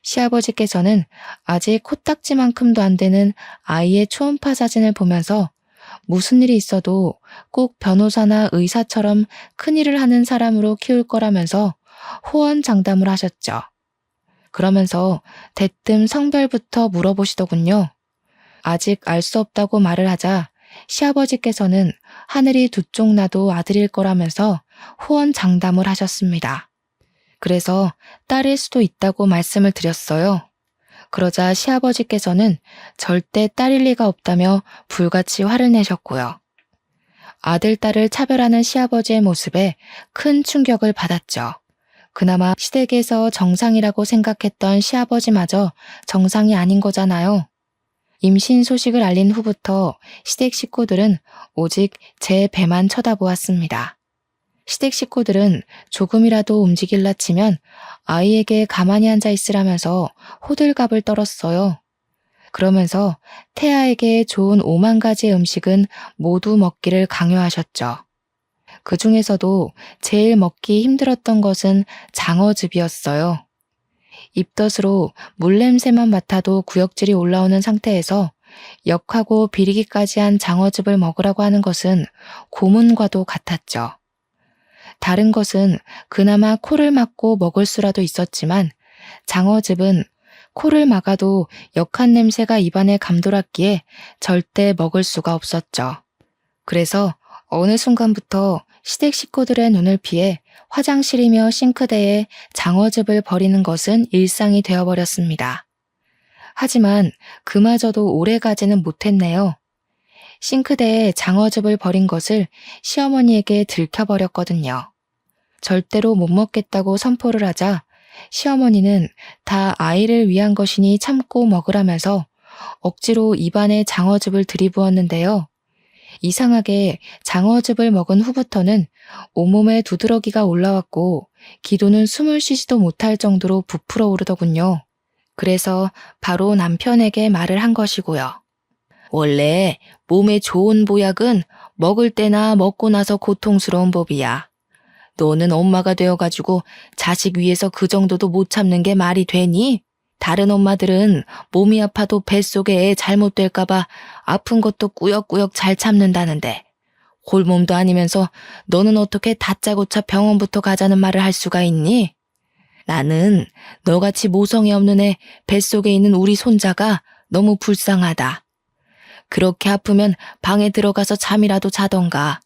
시아버지께서는 아직 코딱지만큼도 안 되는 아이의 초음파 사진을 보면서 무슨 일이 있어도 꼭 변호사나 의사처럼 큰일을 하는 사람으로 키울 거라면서 호언장담을 하셨죠. 그러면서 대뜸 성별부터 물어보시더군요. 아직 알 수 없다고 말을 하자 시아버지께서는 하늘이 두 쪽 나도 아들일 거라면서 호언장담을 하셨습니다. 그래서 딸일 수도 있다고 말씀을 드렸어요. 그러자 시아버지께서는 절대 딸일 리가 없다며 불같이 화를 내셨고요. 아들, 딸을 차별하는 시아버지의 모습에 큰 충격을 받았죠. 그나마 시댁에서 정상이라고 생각했던 시아버지마저 정상이 아닌 거잖아요. 임신 소식을 알린 후부터 시댁 식구들은 오직 제 배만 쳐다보았습니다. 시댁 식구들은 조금이라도 움직일라 치면 아이에게 가만히 앉아 있으라면서 호들갑을 떨었어요. 그러면서 태아에게 좋은 5만 가지의 음식은 모두 먹기를 강요하셨죠. 그 중에서도 제일 먹기 힘들었던 것은 장어즙이었어요. 입덧으로 물냄새만 맡아도 구역질이 올라오는 상태에서 역하고 비리기까지 한 장어즙을 먹으라고 하는 것은 고문과도 같았죠. 다른 것은 그나마 코를 막고 먹을 수라도 있었지만 장어즙은 코를 막아도 역한 냄새가 입안에 감돌았기에 절대 먹을 수가 없었죠. 그래서 어느 순간부터 시댁 식구들의 눈을 피해 화장실이며 싱크대에 장어즙을 버리는 것은 일상이 되어버렸습니다. 하지만 그마저도 오래가지는 못했네요. 싱크대에 장어즙을 버린 것을 시어머니에게 들켜버렸거든요. 절대로 못 먹겠다고 선포를 하자 시어머니는 다 아이를 위한 것이니 참고 먹으라면서 억지로 입안에 장어즙을 들이부었는데요. 이상하게 장어즙을 먹은 후부터는 온몸에 두드러기가 올라왔고 기도는 숨을 쉬지도 못할 정도로 부풀어 오르더군요. 그래서 바로 남편에게 말을 한 것이고요. 원래 몸에 좋은 보약은 먹을 때나 먹고 나서 고통스러운 법이야. 너는 엄마가 되어가지고 자식 위해서 그 정도도 못 참는 게 말이 되니? 다른 엄마들은 몸이 아파도 뱃속에 애 잘못될까봐 아픈 것도 꾸역꾸역 잘 참는다는데 홀몸도 아니면서 너는 어떻게 다짜고짜 병원부터 가자는 말을 할 수가 있니? 나는 너같이 모성이 없는 애 뱃속에 있는 우리 손자가 너무 불쌍하다. 그렇게 아프면 방에 들어가서 잠이라도 자던가.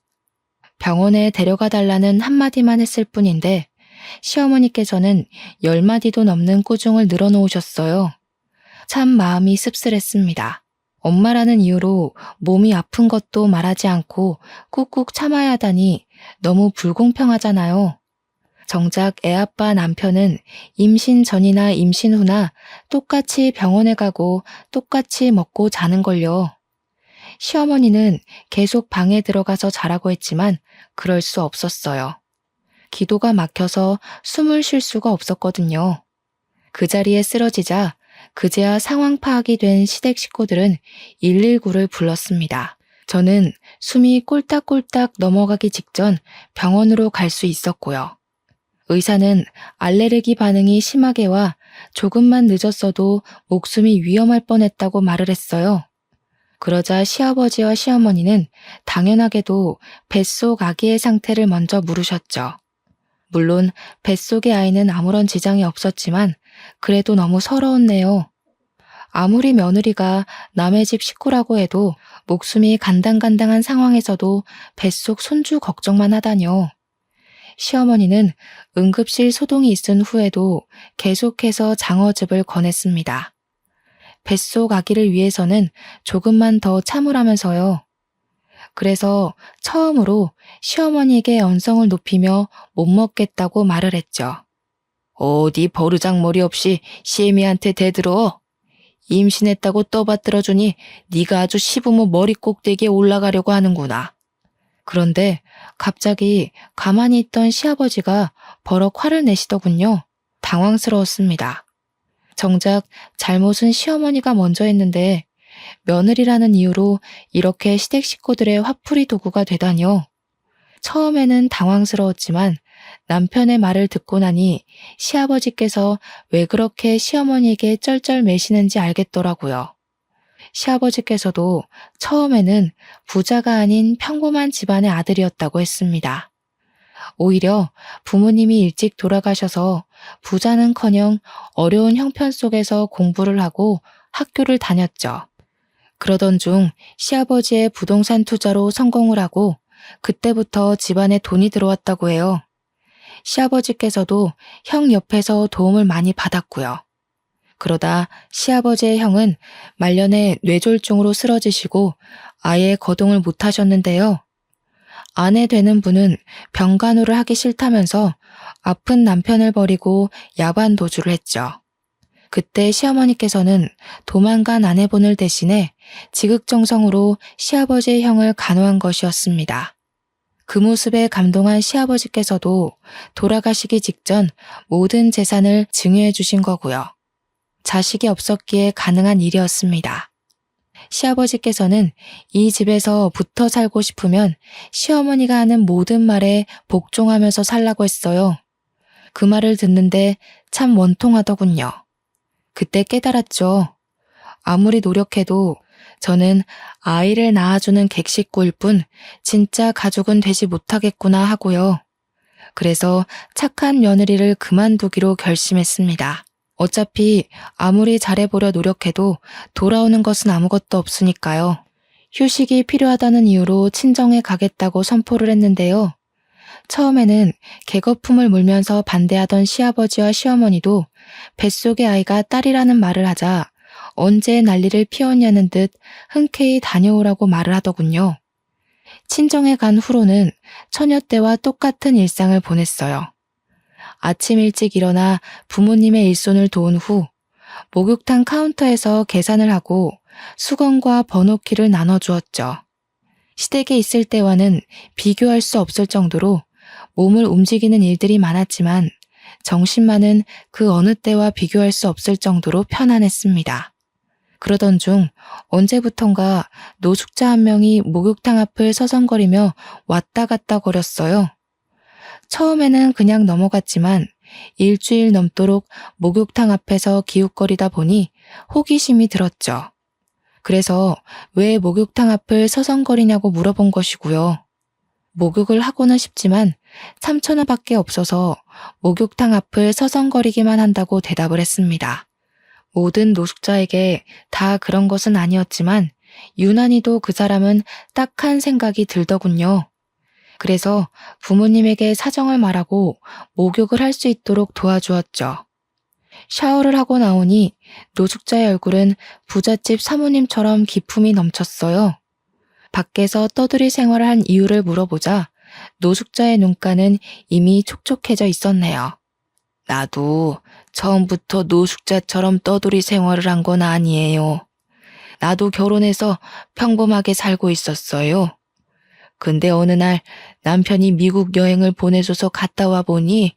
병원에 데려가 달라는 한마디만 했을 뿐인데 시어머니께서는 10마디도 넘는 꾸중을 늘어놓으셨어요. 참 마음이 씁쓸했습니다. 엄마라는 이유로 몸이 아픈 것도 말하지 않고 꾹꾹 참아야 하다니 너무 불공평하잖아요. 정작 애아빠 남편은 임신 전이나 임신 후나 똑같이 병원에 가고 똑같이 먹고 자는걸요. 시어머니는 계속 방에 들어가서 자라고 했지만 그럴 수 없었어요. 기도가 막혀서 숨을 쉴 수가 없었거든요. 그 자리에 쓰러지자 그제야 상황 파악이 된 시댁 식구들은 119를 불렀습니다. 저는 숨이 꼴딱꼴딱 넘어가기 직전 병원으로 갈 수 있었고요. 의사는 알레르기 반응이 심하게 와 조금만 늦었어도 목숨이 위험할 뻔했다고 말을 했어요. 그러자 시아버지와 시어머니는 당연하게도 뱃속 아기의 상태를 먼저 물으셨죠. 물론 뱃속의 아이는 아무런 지장이 없었지만 그래도 너무 서러웠네요. 아무리 며느리가 남의 집 식구라고 해도 목숨이 간당간당한 상황에서도 뱃속 손주 걱정만 하다뇨. 시어머니는 응급실 소동이 있은 후에도 계속해서 장어즙을 권했습니다. 뱃속 아기를 위해서는 조금만 더 참으라면서요. 그래서 처음으로 시어머니에게 언성을 높이며 못 먹겠다고 말을 했죠. 어디 버르장머리 없이 시애미한테 대들어. 임신했다고 떠받들어주니 네가 아주 시부모 머리 꼭대기에 올라가려고 하는구나. 그런데 갑자기 가만히 있던 시아버지가 버럭 화를 내시더군요. 당황스러웠습니다. 정작 잘못은 시어머니가 먼저 했는데 며느리라는 이유로 이렇게 시댁 식구들의 화풀이 도구가 되다뇨. 처음에는 당황스러웠지만 남편의 말을 듣고 나니 시아버지께서 왜 그렇게 시어머니에게 쩔쩔매시는지 알겠더라고요. 시아버지께서도 처음에는 부자가 아닌 평범한 집안의 아들이었다고 했습니다. 오히려 부모님이 일찍 돌아가셔서 부자는커녕 어려운 형편 속에서 공부를 하고 학교를 다녔죠. 그러던 중 시아버지의 부동산 투자로 성공을 하고 그때부터 집안에 돈이 들어왔다고 해요. 시아버지께서도 형 옆에서 도움을 많이 받았고요. 그러다 시아버지의 형은 말년에 뇌졸중으로 쓰러지시고 아예 거동을 못하셨는데요. 아내 되는 분은 병간호를 하기 싫다면서 아픈 남편을 버리고 야반 도주를 했죠. 그때 시어머니께서는 도망간 아내분을 대신해 지극정성으로 시아버지의 형을 간호한 것이었습니다. 그 모습에 감동한 시아버지께서도 돌아가시기 직전 모든 재산을 증여해 주신 거고요. 자식이 없었기에 가능한 일이었습니다. 시아버지께서는 이 집에서 붙어 살고 싶으면 시어머니가 하는 모든 말에 복종하면서 살라고 했어요. 그 말을 듣는데 참 원통하더군요. 그때 깨달았죠. 아무리 노력해도 저는 아이를 낳아주는 객식구일 뿐 진짜 가족은 되지 못하겠구나 하고요. 그래서 착한 며느리를 그만두기로 결심했습니다. 어차피 아무리 잘해보려 노력해도 돌아오는 것은 아무것도 없으니까요. 휴식이 필요하다는 이유로 친정에 가겠다고 선포를 했는데요. 처음에는 개거품을 물면서 반대하던 시아버지와 시어머니도 뱃속의 아이가 딸이라는 말을 하자 언제 난리를 피웠냐는 듯 흔쾌히 다녀오라고 말을 하더군요. 친정에 간 후로는 처녀 때와 똑같은 일상을 보냈어요. 아침 일찍 일어나 부모님의 일손을 도운 후 목욕탕 카운터에서 계산을 하고 수건과 번호키를 나눠주었죠. 시댁에 있을 때와는 비교할 수 없을 정도로 몸을 움직이는 일들이 많았지만 정신만은 그 어느 때와 비교할 수 없을 정도로 편안했습니다. 그러던 중 언제부턴가 노숙자 한 명이 목욕탕 앞을 서성거리며 왔다 갔다 거렸어요. 처음에는 그냥 넘어갔지만 일주일 넘도록 목욕탕 앞에서 기웃거리다 보니 호기심이 들었죠. 그래서 왜 목욕탕 앞을 서성거리냐고 물어본 것이고요. 목욕을 하고는 싶지만 3,000원밖에 없어서 목욕탕 앞을 서성거리기만 한다고 대답을 했습니다. 모든 노숙자에게 다 그런 것은 아니었지만 유난히도 그 사람은 딱한 생각이 들더군요. 그래서 부모님에게 사정을 말하고 목욕을 할 수 있도록 도와주었죠. 샤워를 하고 나오니 노숙자의 얼굴은 부잣집 사모님처럼 기품이 넘쳤어요. 밖에서 떠들이 생활을 한 이유를 물어보자 노숙자의 눈가는 이미 촉촉해져 있었네요. 나도 처음부터 노숙자처럼 떠돌이 생활을 한 건 아니에요. 나도 결혼해서 평범하게 살고 있었어요. 근데 어느 날 남편이 미국 여행을 보내줘서 갔다 와 보니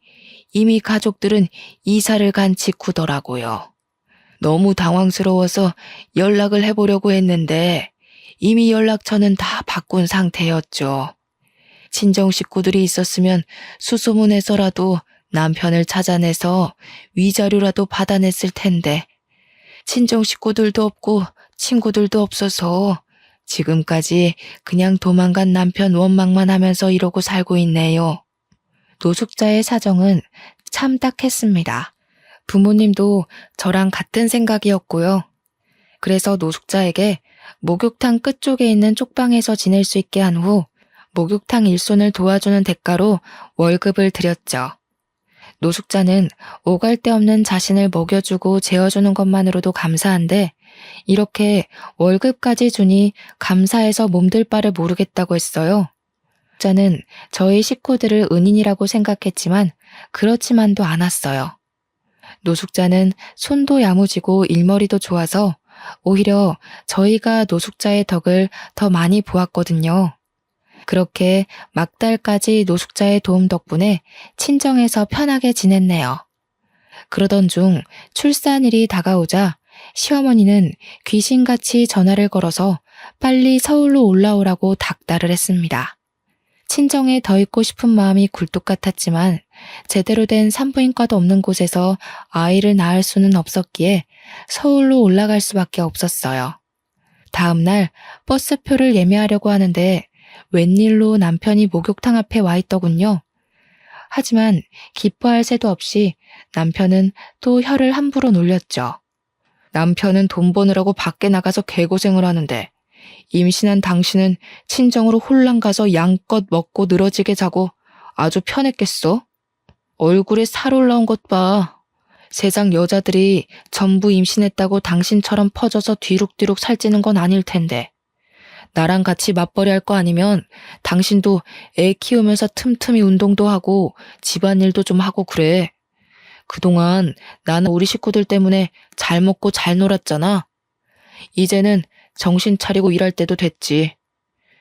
이미 가족들은 이사를 간 직후더라고요. 너무 당황스러워서 연락을 해보려고 했는데 이미 연락처는 다 바꾼 상태였죠. 친정 식구들이 있었으면 수소문해서라도 남편을 찾아내서 위자료라도 받아냈을 텐데 친정 식구들도 없고 친구들도 없어서 지금까지 그냥 도망간 남편 원망만 하면서 이러고 살고 있네요. 노숙자의 사정은 참 딱했습니다. 부모님도 저랑 같은 생각이었고요. 그래서 노숙자에게 목욕탕 끝쪽에 있는 쪽방에서 지낼 수 있게 한 후 목욕탕 일손을 도와주는 대가로 월급을 드렸죠. 노숙자는 오갈 데 없는 자신을 먹여주고 재워주는 것만으로도 감사한데 이렇게 월급까지 주니 감사해서 몸둘 바를 모르겠다고 했어요. 노숙자는 저희 식구들을 은인이라고 생각했지만 그렇지만도 않았어요. 노숙자는 손도 야무지고 일머리도 좋아서 오히려 저희가 노숙자의 덕을 더 많이 보았거든요. 그렇게 막달까지 노숙자의 도움 덕분에 친정에서 편하게 지냈네요. 그러던 중 출산일이 다가오자 시어머니는 귀신같이 전화를 걸어서 빨리 서울로 올라오라고 닥달을 했습니다. 친정에 더 있고 싶은 마음이 굴뚝 같았지만 제대로 된 산부인과도 없는 곳에서 아이를 낳을 수는 없었기에 서울로 올라갈 수밖에 없었어요. 다음 날 버스표를 예매하려고 하는데 웬일로 남편이 목욕탕 앞에 와 있더군요. 하지만 기뻐할 새도 없이 남편은 또 혀를 함부로 놀렸죠. 남편은 돈 버느라고 밖에 나가서 개고생을 하는데 임신한 당신은 친정으로 홀랑 가서 양껏 먹고 늘어지게 자고 아주 편했겠어? 얼굴에 살 올라온 것 봐. 세상 여자들이 전부 임신했다고 당신처럼 퍼져서 뒤룩뒤룩 살찌는 건 아닐 텐데. 나랑 같이 맞벌이 할 거 아니면 당신도 애 키우면서 틈틈이 운동도 하고 집안일도 좀 하고 그래. 그동안 나는 우리 식구들 때문에 잘 먹고 잘 놀았잖아. 이제는 정신 차리고 일할 때도 됐지.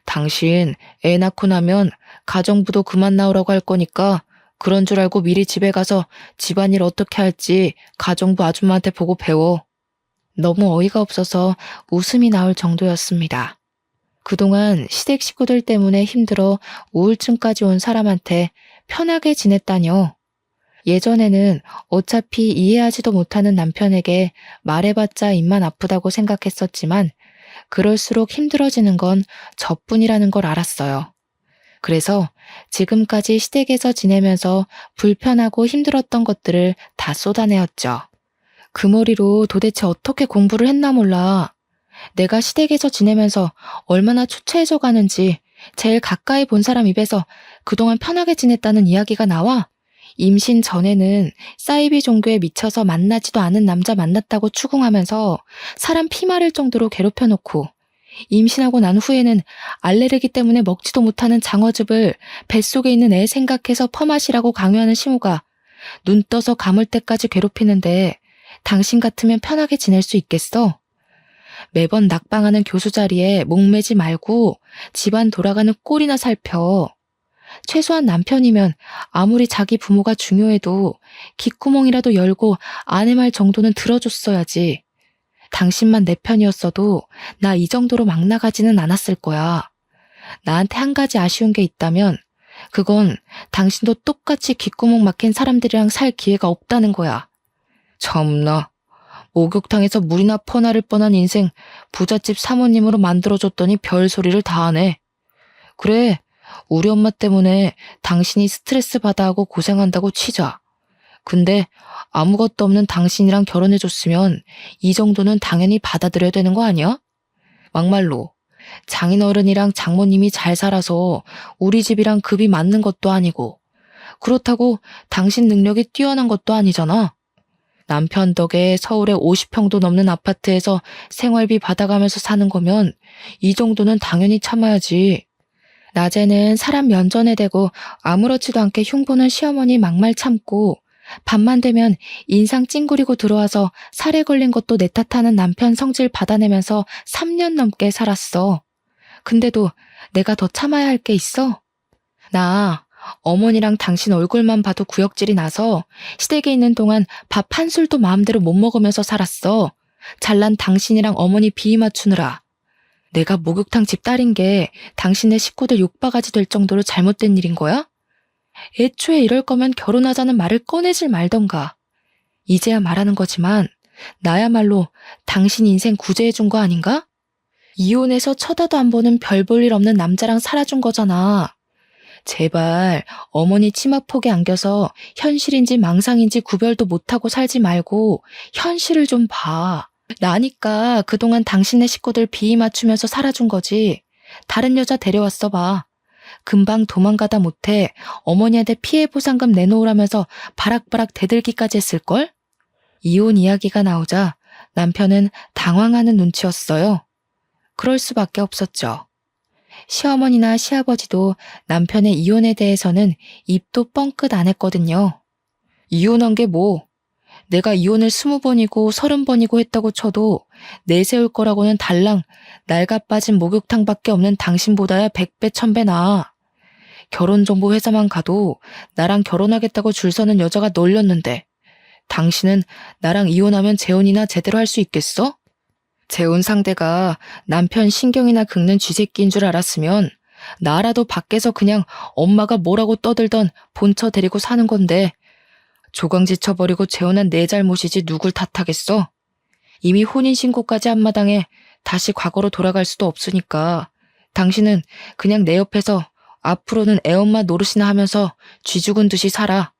당신 애 낳고 나면 가정부도 그만 나오라고 할 거니까 그런 줄 알고 미리 집에 가서 집안일 어떻게 할지 가정부 아줌마한테 보고 배워. 너무 어이가 없어서 웃음이 나올 정도였습니다. 그동안 시댁 식구들 때문에 힘들어 우울증까지 온 사람한테 편하게 지냈다뇨. 예전에는 어차피 이해하지도 못하는 남편에게 말해봤자 입만 아프다고 생각했었지만 그럴수록 힘들어지는 건 저뿐이라는 걸 알았어요. 그래서 지금까지 시댁에서 지내면서 불편하고 힘들었던 것들을 다 쏟아내었죠. 그 머리로 도대체 어떻게 공부를 했나 몰라. 내가 시댁에서 지내면서 얼마나 초췌해져 가는지 제일 가까이 본 사람 입에서 그동안 편하게 지냈다는 이야기가 나와. 임신 전에는 사이비 종교에 미쳐서 만나지도 않은 남자 만났다고 추궁하면서 사람 피 마를 정도로 괴롭혀놓고 임신하고 난 후에는 알레르기 때문에 먹지도 못하는 장어즙을 뱃속에 있는 애 생각해서 퍼마시라고 강요하는 시모가 눈 떠서 감을 때까지 괴롭히는데 당신 같으면 편하게 지낼 수 있겠어? 매번 낙방하는 교수 자리에 목매지 말고 집안 돌아가는 꼴이나 살펴. 최소한 남편이면 아무리 자기 부모가 중요해도 귓구멍이라도 열고 아내 말 정도는 들어줬어야지. 당신만 내 편이었어도 나 이 정도로 막 나가지는 않았을 거야. 나한테 한 가지 아쉬운 게 있다면 그건 당신도 똑같이 귓구멍 막힌 사람들이랑 살 기회가 없다는 거야. 참나. 목욕탕에서 물이나 퍼나를 뻔한 인생 부잣집 사모님으로 만들어줬더니 별소리를 다 하네. 그래, 우리 엄마 때문에 당신이 스트레스 받아 하고 고생한다고 치자. 근데 아무것도 없는 당신이랑 결혼해줬으면 이 정도는 당연히 받아들여야 되는 거 아니야? 막말로 장인어른이랑 장모님이 잘 살아서 우리 집이랑 급이 맞는 것도 아니고 그렇다고 당신 능력이 뛰어난 것도 아니잖아. 남편 덕에 서울에 50평도 넘는 아파트에서 생활비 받아가면서 사는 거면 이 정도는 당연히 참아야지. 낮에는 사람 면전에 대고 아무렇지도 않게 흉보는 시어머니 막말 참고 밤만 되면 인상 찡그리고 들어와서 살에 걸린 것도 내 탓하는 남편 성질 받아내면서 3년 넘게 살았어. 근데도 내가 더 참아야 할 게 있어? 나 어머니랑 당신 얼굴만 봐도 구역질이 나서 시댁에 있는 동안 밥 한 술도 마음대로 못 먹으면서 살았어. 잘난 당신이랑 어머니 비위 맞추느라. 내가 목욕탕 집 딸인 게 당신네 식구들 욕바가지 될 정도로 잘못된 일인 거야? 애초에 이럴 거면 결혼하자는 말을 꺼내질 말던가. 이제야 말하는 거지만 나야말로 당신 인생 구제해준 거 아닌가? 이혼해서 쳐다도 안 보는 별 볼 일 없는 남자랑 살아준 거잖아. 제발 어머니 치마폭에 안겨서 현실인지 망상인지 구별도 못하고 살지 말고 현실을 좀 봐. 나니까 그동안 당신네 식구들 비위 맞추면서 살아준 거지. 다른 여자 데려왔어 봐. 금방 도망가다 못해 어머니한테 피해 보상금 내놓으라면서 바락바락 대들기까지 했을걸? 이혼 이야기가 나오자 남편은 당황하는 눈치였어요. 그럴 수밖에 없었죠. 시어머니나 시아버지도 남편의 이혼에 대해서는 입도 뻥끗 안 했거든요. 이혼한 게 뭐? 내가 이혼을 20번이고 30번이고 했다고 쳐도 내세울 거라고는 달랑 낡아 빠진 목욕탕밖에 없는 당신보다야 100배 1000배 나아. 결혼정보 회사만 가도 나랑 결혼하겠다고 줄 서는 여자가 널렸는데 당신은 나랑 이혼하면 재혼이나 제대로 할 수 있겠어? 재혼 상대가 남편 신경이나 긁는 쥐새끼인 줄 알았으면 나라도 밖에서 그냥 엄마가 뭐라고 떠들던 본처 데리고 사는 건데 조강지쳐 버리고 재혼한 내 잘못이지 누굴 탓하겠어? 이미 혼인신고까지 한 마당에 다시 과거로 돌아갈 수도 없으니까 당신은 그냥 내 옆에서 앞으로는 애엄마 노릇이나 하면서 쥐 죽은 듯이 살아.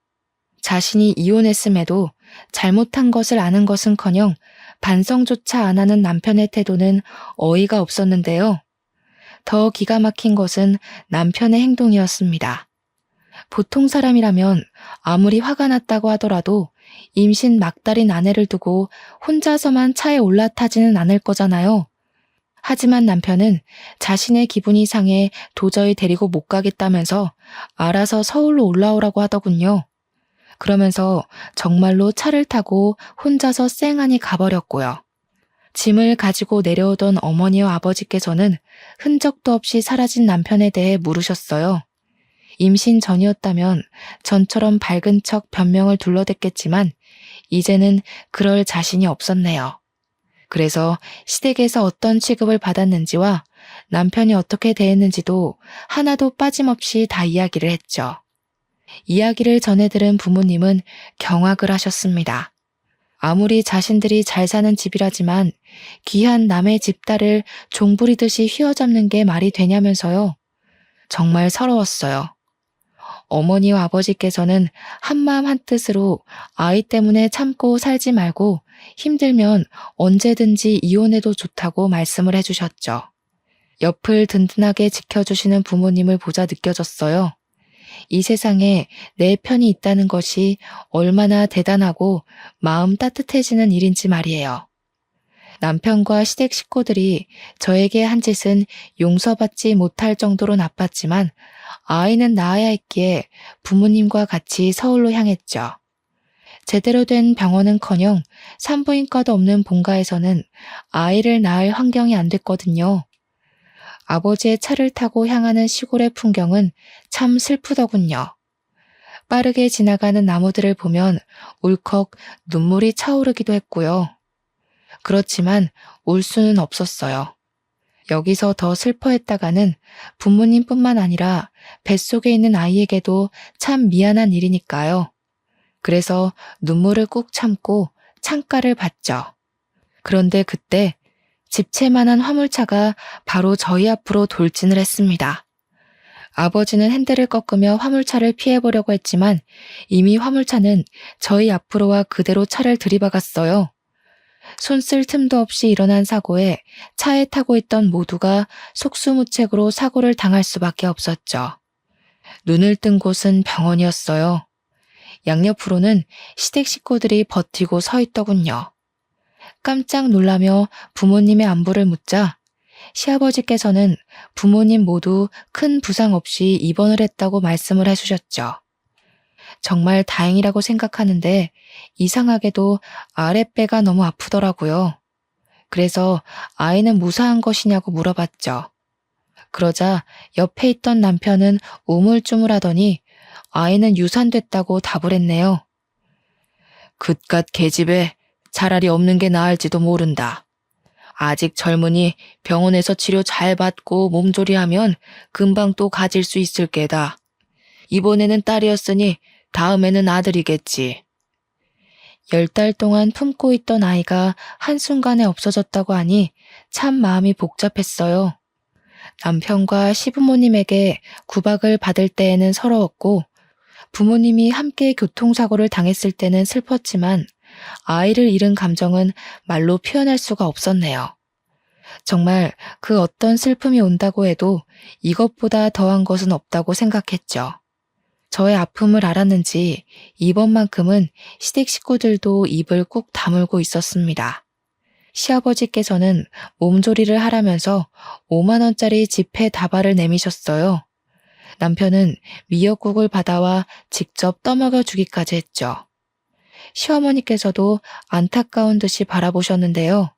자신이 이혼했음에도 잘못한 것을 아는 것은커녕 반성조차 안 하는 남편의 태도는 어이가 없었는데요. 더 기가 막힌 것은 남편의 행동이었습니다. 보통 사람이라면 아무리 화가 났다고 하더라도 임신 막달인 아내를 두고 혼자서만 차에 올라타지는 않을 거잖아요. 하지만 남편은 자신의 기분이 상해 도저히 데리고 못 가겠다면서 알아서 서울로 올라오라고 하더군요. 그러면서 정말로 차를 타고 혼자서 쌩하니 가버렸고요. 짐을 가지고 내려오던 어머니와 아버지께서는 흔적도 없이 사라진 남편에 대해 물으셨어요. 임신 전이었다면 전처럼 밝은 척 변명을 둘러댔겠지만 이제는 그럴 자신이 없었네요. 그래서 시댁에서 어떤 취급을 받았는지와 남편이 어떻게 대했는지도 하나도 빠짐없이 다 이야기를 했죠. 이야기를 전해 들은 부모님은 경악을 하셨습니다. 아무리 자신들이 잘 사는 집이라지만 귀한 남의 집딸을 종부리듯이 휘어잡는 게 말이 되냐면서요. 정말 서러웠어요. 어머니와 아버지께서는 한마음 한뜻으로 아이 때문에 참고 살지 말고 힘들면 언제든지 이혼해도 좋다고 말씀을 해주셨죠. 옆을 든든하게 지켜주시는 부모님을 보자 느껴졌어요. 이 세상에 내 편이 있다는 것이 얼마나 대단하고 마음 따뜻해지는 일인지 말이에요. 남편과 시댁 식구들이 저에게 한 짓은 용서받지 못할 정도로 나빴지만 아이는 낳아야 했기에 부모님과 같이 서울로 향했죠. 제대로 된 병원은커녕 산부인과도 없는 본가에서는 아이를 낳을 환경이 안 됐거든요. 아버지의 차를 타고 향하는 시골의 풍경은 참 슬프더군요. 빠르게 지나가는 나무들을 보면 울컥 눈물이 차오르기도 했고요. 그렇지만 울 수는 없었어요. 여기서 더 슬퍼했다가는 부모님뿐만 아니라 뱃속에 있는 아이에게도 참 미안한 일이니까요. 그래서 눈물을 꾹 참고 창가를 봤죠. 그런데 그때 집채만한 화물차가 바로 저희 앞으로 돌진을 했습니다. 아버지는 핸들을 꺾으며 화물차를 피해보려고 했지만 이미 화물차는 저희 앞으로 와 그대로 차를 들이박았어요. 손 쓸 틈도 없이 일어난 사고에 차에 타고 있던 모두가 속수무책으로 사고를 당할 수밖에 없었죠. 눈을 뜬 곳은 병원이었어요. 양옆으로는 시댁 식구들이 버티고 서 있더군요. 깜짝 놀라며 부모님의 안부를 묻자 시아버지께서는 부모님 모두 큰 부상 없이 입원을 했다고 말씀을 해주셨죠. 정말 다행이라고 생각하는데 이상하게도 아랫배가 너무 아프더라고요. 그래서 아이는 무사한 것이냐고 물어봤죠. 그러자 옆에 있던 남편은 우물쭈물하더니 아이는 유산됐다고 답을 했네요. 그깟 계집애 차라리 없는 게 나을지도 모른다. 아직 젊으니 병원에서 치료 잘 받고 몸조리하면 금방 또 가질 수 있을 게다. 이번에는 딸이었으니 다음에는 아들이겠지. 10달 동안 품고 있던 아이가 한순간에 없어졌다고 하니 참 마음이 복잡했어요. 남편과 시부모님에게 구박을 받을 때에는 서러웠고 부모님이 함께 교통사고를 당했을 때는 슬펐지만 아이를 잃은 감정은 말로 표현할 수가 없었네요. 정말 그 어떤 슬픔이 온다고 해도 이것보다 더한 것은 없다고 생각했죠. 저의 아픔을 알았는지 이번만큼은 시댁 식구들도 입을 꾹 다물고 있었습니다. 시아버지께서는 몸조리를 하라면서 5만 원짜리 지폐 다발을 내미셨어요. 남편은 미역국을 받아와 직접 떠먹여 주기까지 했죠. 시어머니께서도 안타까운 듯이 바라보셨는데요.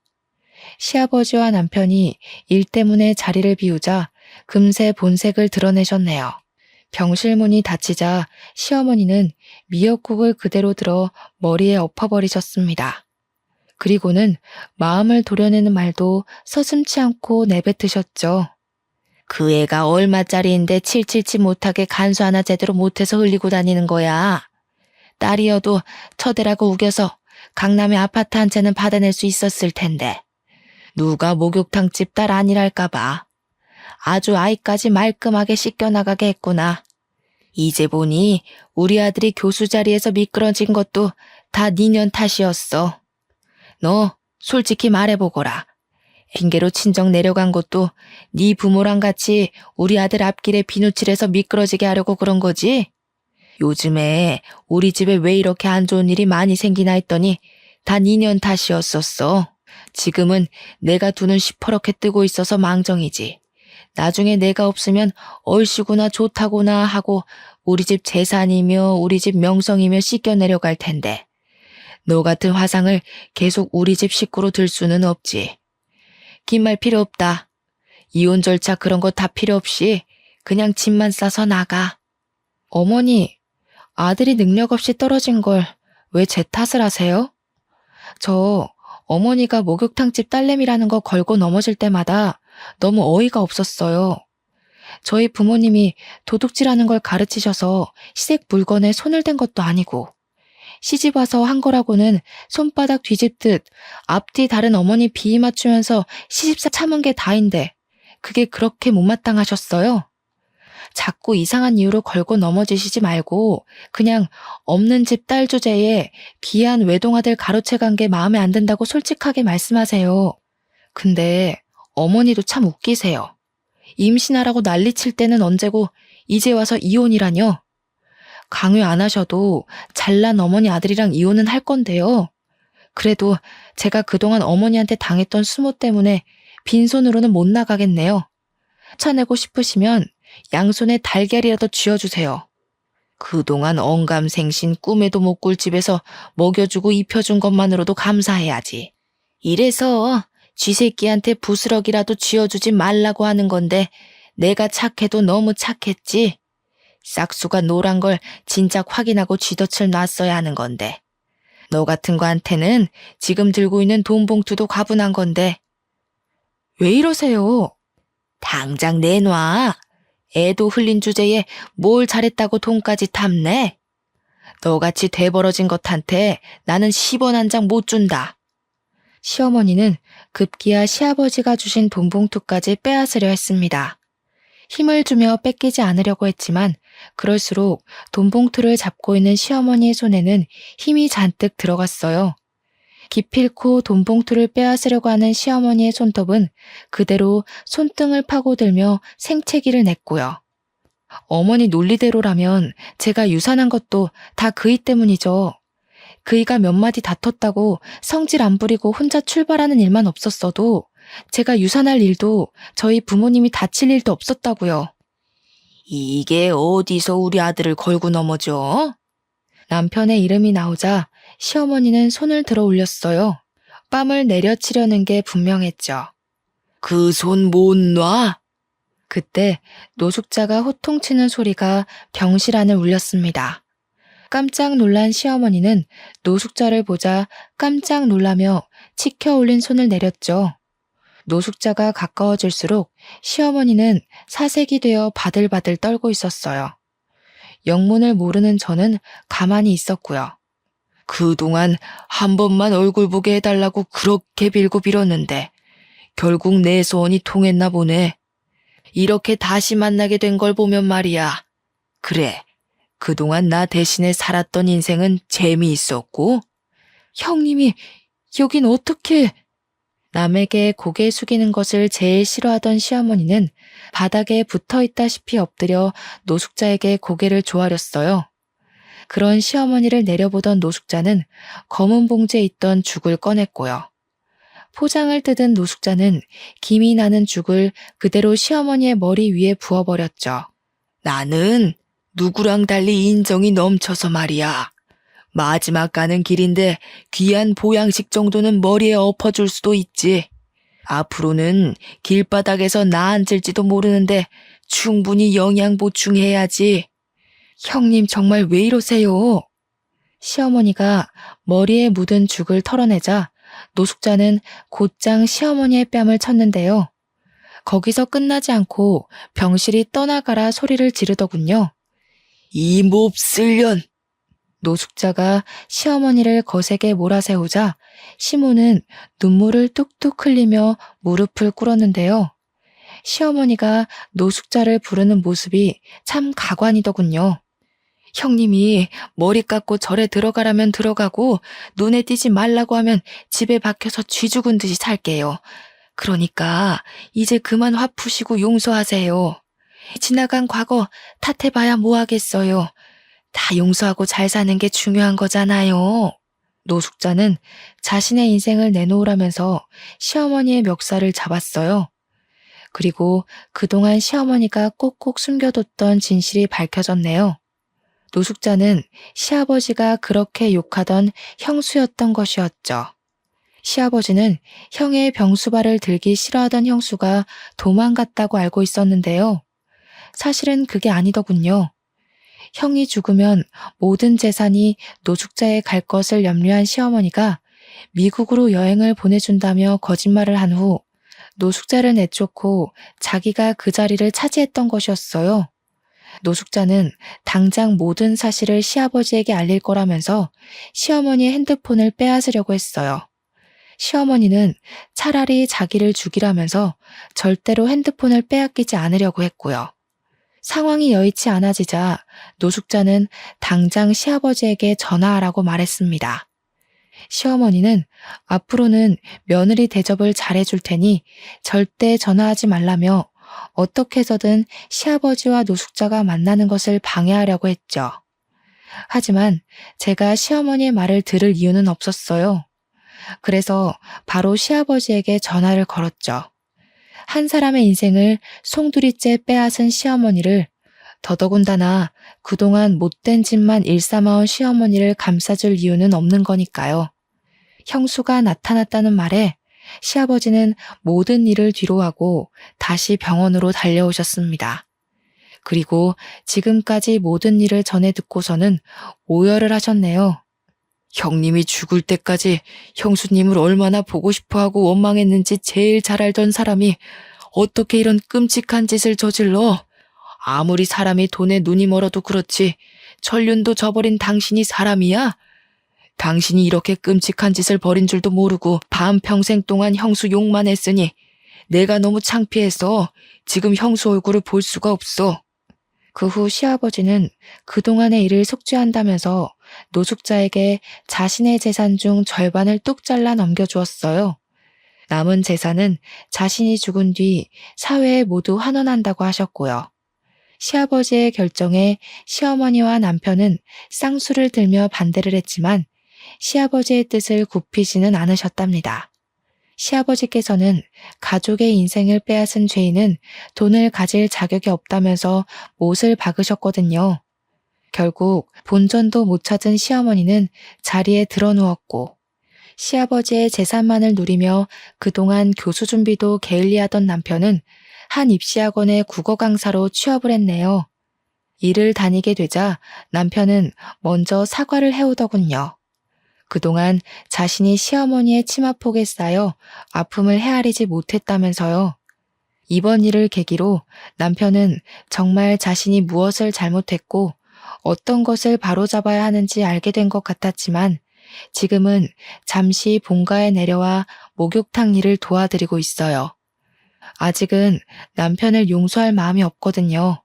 시아버지와 남편이 일 때문에 자리를 비우자 금세 본색을 드러내셨네요. 병실문이 닫히자 시어머니는 미역국을 그대로 들어 머리에 엎어버리셨습니다. 그리고는 마음을 도려내는 말도 서슴지 않고 내뱉으셨죠. 그 애가 얼마짜리인데 칠칠치 못하게 간수 하나 제대로 못해서 흘리고 다니는 거야. 딸이어도 처대라고 우겨서 강남의 아파트 한 채는 받아낼 수 있었을 텐데. 누가 목욕탕집 딸 아니랄까봐. 아주 아이까지 말끔하게 씻겨나가게 했구나. 이제 보니 우리 아들이 교수 자리에서 미끄러진 것도 다 니년 탓이었어. 너 솔직히 말해보거라. 핑계로 친정 내려간 것도 네 부모랑 같이 우리 아들 앞길에 비누칠해서 미끄러지게 하려고 그런 거지? 요즘에 우리 집에 왜 이렇게 안 좋은 일이 많이 생기나 했더니 다 니년 탓이었었어. 지금은 내가 두 눈 시퍼렇게 뜨고 있어서 망정이지. 나중에 내가 없으면 얼씨구나 좋다구나 하고 우리 집 재산이며 우리 집 명성이며 씻겨 내려갈 텐데. 너 같은 화상을 계속 우리 집 식구로 들 수는 없지. 긴 말 필요 없다. 이혼 절차 그런 거 다 필요 없이 그냥 짐만 싸서 나가. 어머니, 아들이 능력 없이 떨어진 걸 왜 제 탓을 하세요? 저 어머니가 목욕탕집 딸내미라는 거 걸고 넘어질 때마다 너무 어이가 없었어요. 저희 부모님이 도둑질하는 걸 가르치셔서 시댁 물건에 손을 댄 것도 아니고 시집 와서 한 거라고는 손바닥 뒤집듯 앞뒤 다른 어머니 비위 맞추면서 시집살 참은 게 다인데 그게 그렇게 못마땅하셨어요? 자꾸 이상한 이유로 걸고 넘어지시지 말고 그냥 없는 집 딸 주제에 귀한 외동아들 가로채간 게 마음에 안 든다고 솔직하게 말씀하세요. 근데 어머니도 참 웃기세요. 임신하라고 난리칠 때는 언제고 이제 와서 이혼이라뇨? 강요 안 하셔도 잘난 어머니 아들이랑 이혼은 할 건데요. 그래도 제가 그동안 어머니한테 당했던 수모 때문에 빈손으로는 못 나가겠네요. 차내고 싶으시면 양손에 달걀이라도 쥐어주세요. 그동안 언감생신 꿈에도 못 꿀 집에서 먹여주고 입혀준 것만으로도 감사해야지. 이래서 쥐새끼한테 부스럭이라도 쥐어주지 말라고 하는 건데 내가 착해도 너무 착했지. 싹수가 노란 걸 진작 확인하고 쥐덫을 놨어야 하는 건데. 너 같은 거한테는 지금 들고 있는 돈 봉투도 과분한 건데. 왜 이러세요? 당장 내놔. 애도 흘린 주제에 뭘 잘했다고 돈까지 탐내? 너같이 돼버러진 것한테 나는 10원 한 장 못 준다. 시어머니는 급기야 시아버지가 주신 돈 봉투까지 빼앗으려 했습니다. 힘을 주며 뺏기지 않으려고 했지만 그럴수록 돈 봉투를 잡고 있는 시어머니의 손에는 힘이 잔뜩 들어갔어요. 기필코 돈 봉투를 빼앗으려고 하는 시어머니의 손톱은 그대로 손등을 파고들며 생채기를 냈고요. 어머니 논리대로라면 제가 유산한 것도 다 그이 때문이죠. 그이가 몇 마디 다퉜다고 성질 안 부리고 혼자 출발하는 일만 없었어도 제가 유산할 일도 저희 부모님이 다칠 일도 없었다고요. 이게 어디서 우리 아들을 걸고 넘어져? 남편의 이름이 나오자 시어머니는 손을 들어 올렸어요. 뺨을 내려치려는 게 분명했죠. 그 손 못 놔? 그때 노숙자가 호통치는 소리가 병실 안을 울렸습니다. 깜짝 놀란 시어머니는 노숙자를 보자 깜짝 놀라며 치켜 올린 손을 내렸죠. 노숙자가 가까워질수록 시어머니는 사색이 되어 바들바들 떨고 있었어요. 영문을 모르는 저는 가만히 있었고요. 그동안 한 번만 얼굴 보게 해달라고 그렇게 빌고 빌었는데 결국 내 소원이 통했나 보네. 이렇게 다시 만나게 된 걸 보면 말이야. 그래, 그동안 나 대신에 살았던 인생은 재미있었고. 형님이 여긴 어떻게... 남에게 고개 숙이는 것을 제일 싫어하던 시어머니는 바닥에 붙어있다시피 엎드려 노숙자에게 고개를 조아렸어요. 그런 시어머니를 내려보던 노숙자는 검은 봉지에 있던 죽을 꺼냈고요. 포장을 뜯은 노숙자는 김이 나는 죽을 그대로 시어머니의 머리 위에 부어버렸죠. 나는 누구랑 달리 인정이 넘쳐서 말이야. 마지막 가는 길인데 귀한 보양식 정도는 머리에 엎어줄 수도 있지. 앞으로는 길바닥에서 나 앉을지도 모르는데 충분히 영양 보충해야지. 형님 정말 왜 이러세요? 시어머니가 머리에 묻은 죽을 털어내자 노숙자는 곧장 시어머니의 뺨을 쳤는데요. 거기서 끝나지 않고 병실이 떠나가라 소리를 지르더군요. 이 몹쓸년! 노숙자가 시어머니를 거세게 몰아세우자 시모는 눈물을 뚝뚝 흘리며 무릎을 꿇었는데요. 시어머니가 노숙자를 부르는 모습이 참 가관이더군요. 형님이 머리 깎고 절에 들어가라면 들어가고 눈에 띄지 말라고 하면 집에 박혀서 쥐 죽은 듯이 살게요. 그러니까 이제 그만 화 푸시고 용서하세요. 지나간 과거 탓해봐야 뭐하겠어요. 다 용서하고 잘 사는 게 중요한 거잖아요. 노숙자는 자신의 인생을 내놓으라면서 시어머니의 멱살을 잡았어요. 그리고 그동안 시어머니가 꼭꼭 숨겨뒀던 진실이 밝혀졌네요. 노숙자는 시아버지가 그렇게 욕하던 형수였던 것이었죠. 시아버지는 형의 병수발을 들기 싫어하던 형수가 도망갔다고 알고 있었는데요. 사실은 그게 아니더군요. 형이 죽으면 모든 재산이 노숙자에 갈 것을 염려한 시어머니가 미국으로 여행을 보내준다며 거짓말을 한 후 노숙자를 내쫓고 자기가 그 자리를 차지했던 것이었어요. 노숙자는 당장 모든 사실을 시아버지에게 알릴 거라면서 시어머니의 핸드폰을 빼앗으려고 했어요. 시어머니는 차라리 자기를 죽이라면서 절대로 핸드폰을 빼앗기지 않으려고 했고요. 상황이 여의치 않아지자 노숙자는 당장 시아버지에게 전화하라고 말했습니다. 시어머니는 앞으로는 며느리 대접을 잘해줄 테니 절대 전화하지 말라며 어떻게 해서든 시아버지와 노숙자가 만나는 것을 방해하려고 했죠. 하지만 제가 시어머니의 말을 들을 이유는 없었어요. 그래서 바로 시아버지에게 전화를 걸었죠. 한 사람의 인생을 송두리째 빼앗은 시어머니를, 더더군다나 그동안 못된 짓만 일삼아온 시어머니를 감싸줄 이유는 없는 거니까요. 형수가 나타났다는 말에 시아버지는 모든 일을 뒤로하고 다시 병원으로 달려오셨습니다. 그리고 지금까지 모든 일을 전해 듣고서는 오열을 하셨네요. 형님이 죽을 때까지 형수님을 얼마나 보고 싶어하고 원망했는지 제일 잘 알던 사람이 어떻게 이런 끔찍한 짓을 저질러? 아무리 사람이 돈에 눈이 멀어도 그렇지 천륜도 저버린 당신이 사람이야? 당신이 이렇게 끔찍한 짓을 벌인 줄도 모르고 반평생 동안 형수 욕만 했으니 내가 너무 창피해서 지금 형수 얼굴을 볼 수가 없어. 그 후 시아버지는 그동안의 일을 속죄한다면서 노숙자에게 자신의 재산 중 절반을 뚝 잘라 넘겨주었어요. 남은 재산은 자신이 죽은 뒤 사회에 모두 환원한다고 하셨고요. 시아버지의 결정에 시어머니와 남편은 쌍수를 들며 반대를 했지만 시아버지의 뜻을 굽히지는 않으셨답니다. 시아버지께서는 가족의 인생을 빼앗은 죄인은 돈을 가질 자격이 없다면서 못을 박으셨거든요. 결국 본전도 못 찾은 시어머니는 자리에 드러누웠고 시아버지의 재산만을 누리며 그동안 교수 준비도 게을리하던 남편은 한 입시학원의 국어 강사로 취업을 했네요. 일을 다니게 되자 남편은 먼저 사과를 해오더군요. 그동안 자신이 시어머니의 치마폭에 쌓여 아픔을 헤아리지 못했다면서요. 이번 일을 계기로 남편은 정말 자신이 무엇을 잘못했고 어떤 것을 바로잡아야 하는지 알게 된 것 같았지만 지금은 잠시 본가에 내려와 목욕탕 일을 도와드리고 있어요. 아직은 남편을 용서할 마음이 없거든요.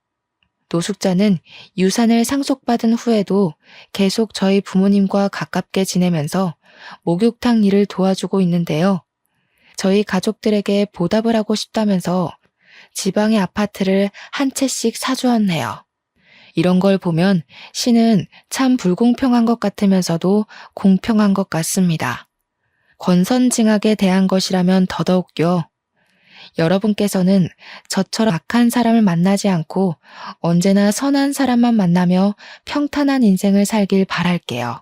노숙자는 유산을 상속받은 후에도 계속 저희 부모님과 가깝게 지내면서 목욕탕 일을 도와주고 있는데요. 저희 가족들에게 보답을 하고 싶다면서 지방의 아파트를 한 채씩 사주었네요. 이런 걸 보면 신은 참 불공평한 것 같으면서도 공평한 것 같습니다. 권선징악에 대한 것이라면 더더욱요. 여러분께서는 저처럼 악한 사람을 만나지 않고 언제나 선한 사람만 만나며 평탄한 인생을 살길 바랄게요.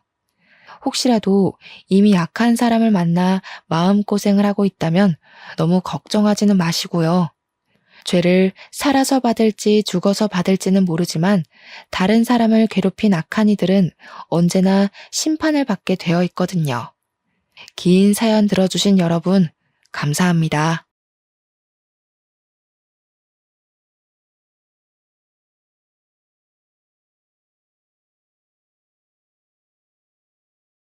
혹시라도 이미 악한 사람을 만나 마음고생을 하고 있다면 너무 걱정하지는 마시고요. 죄를 살아서 받을지 죽어서 받을지는 모르지만 다른 사람을 괴롭힌 악한 이들은 언제나 심판을 받게 되어 있거든요. 긴 사연 들어주신 여러분, 감사합니다.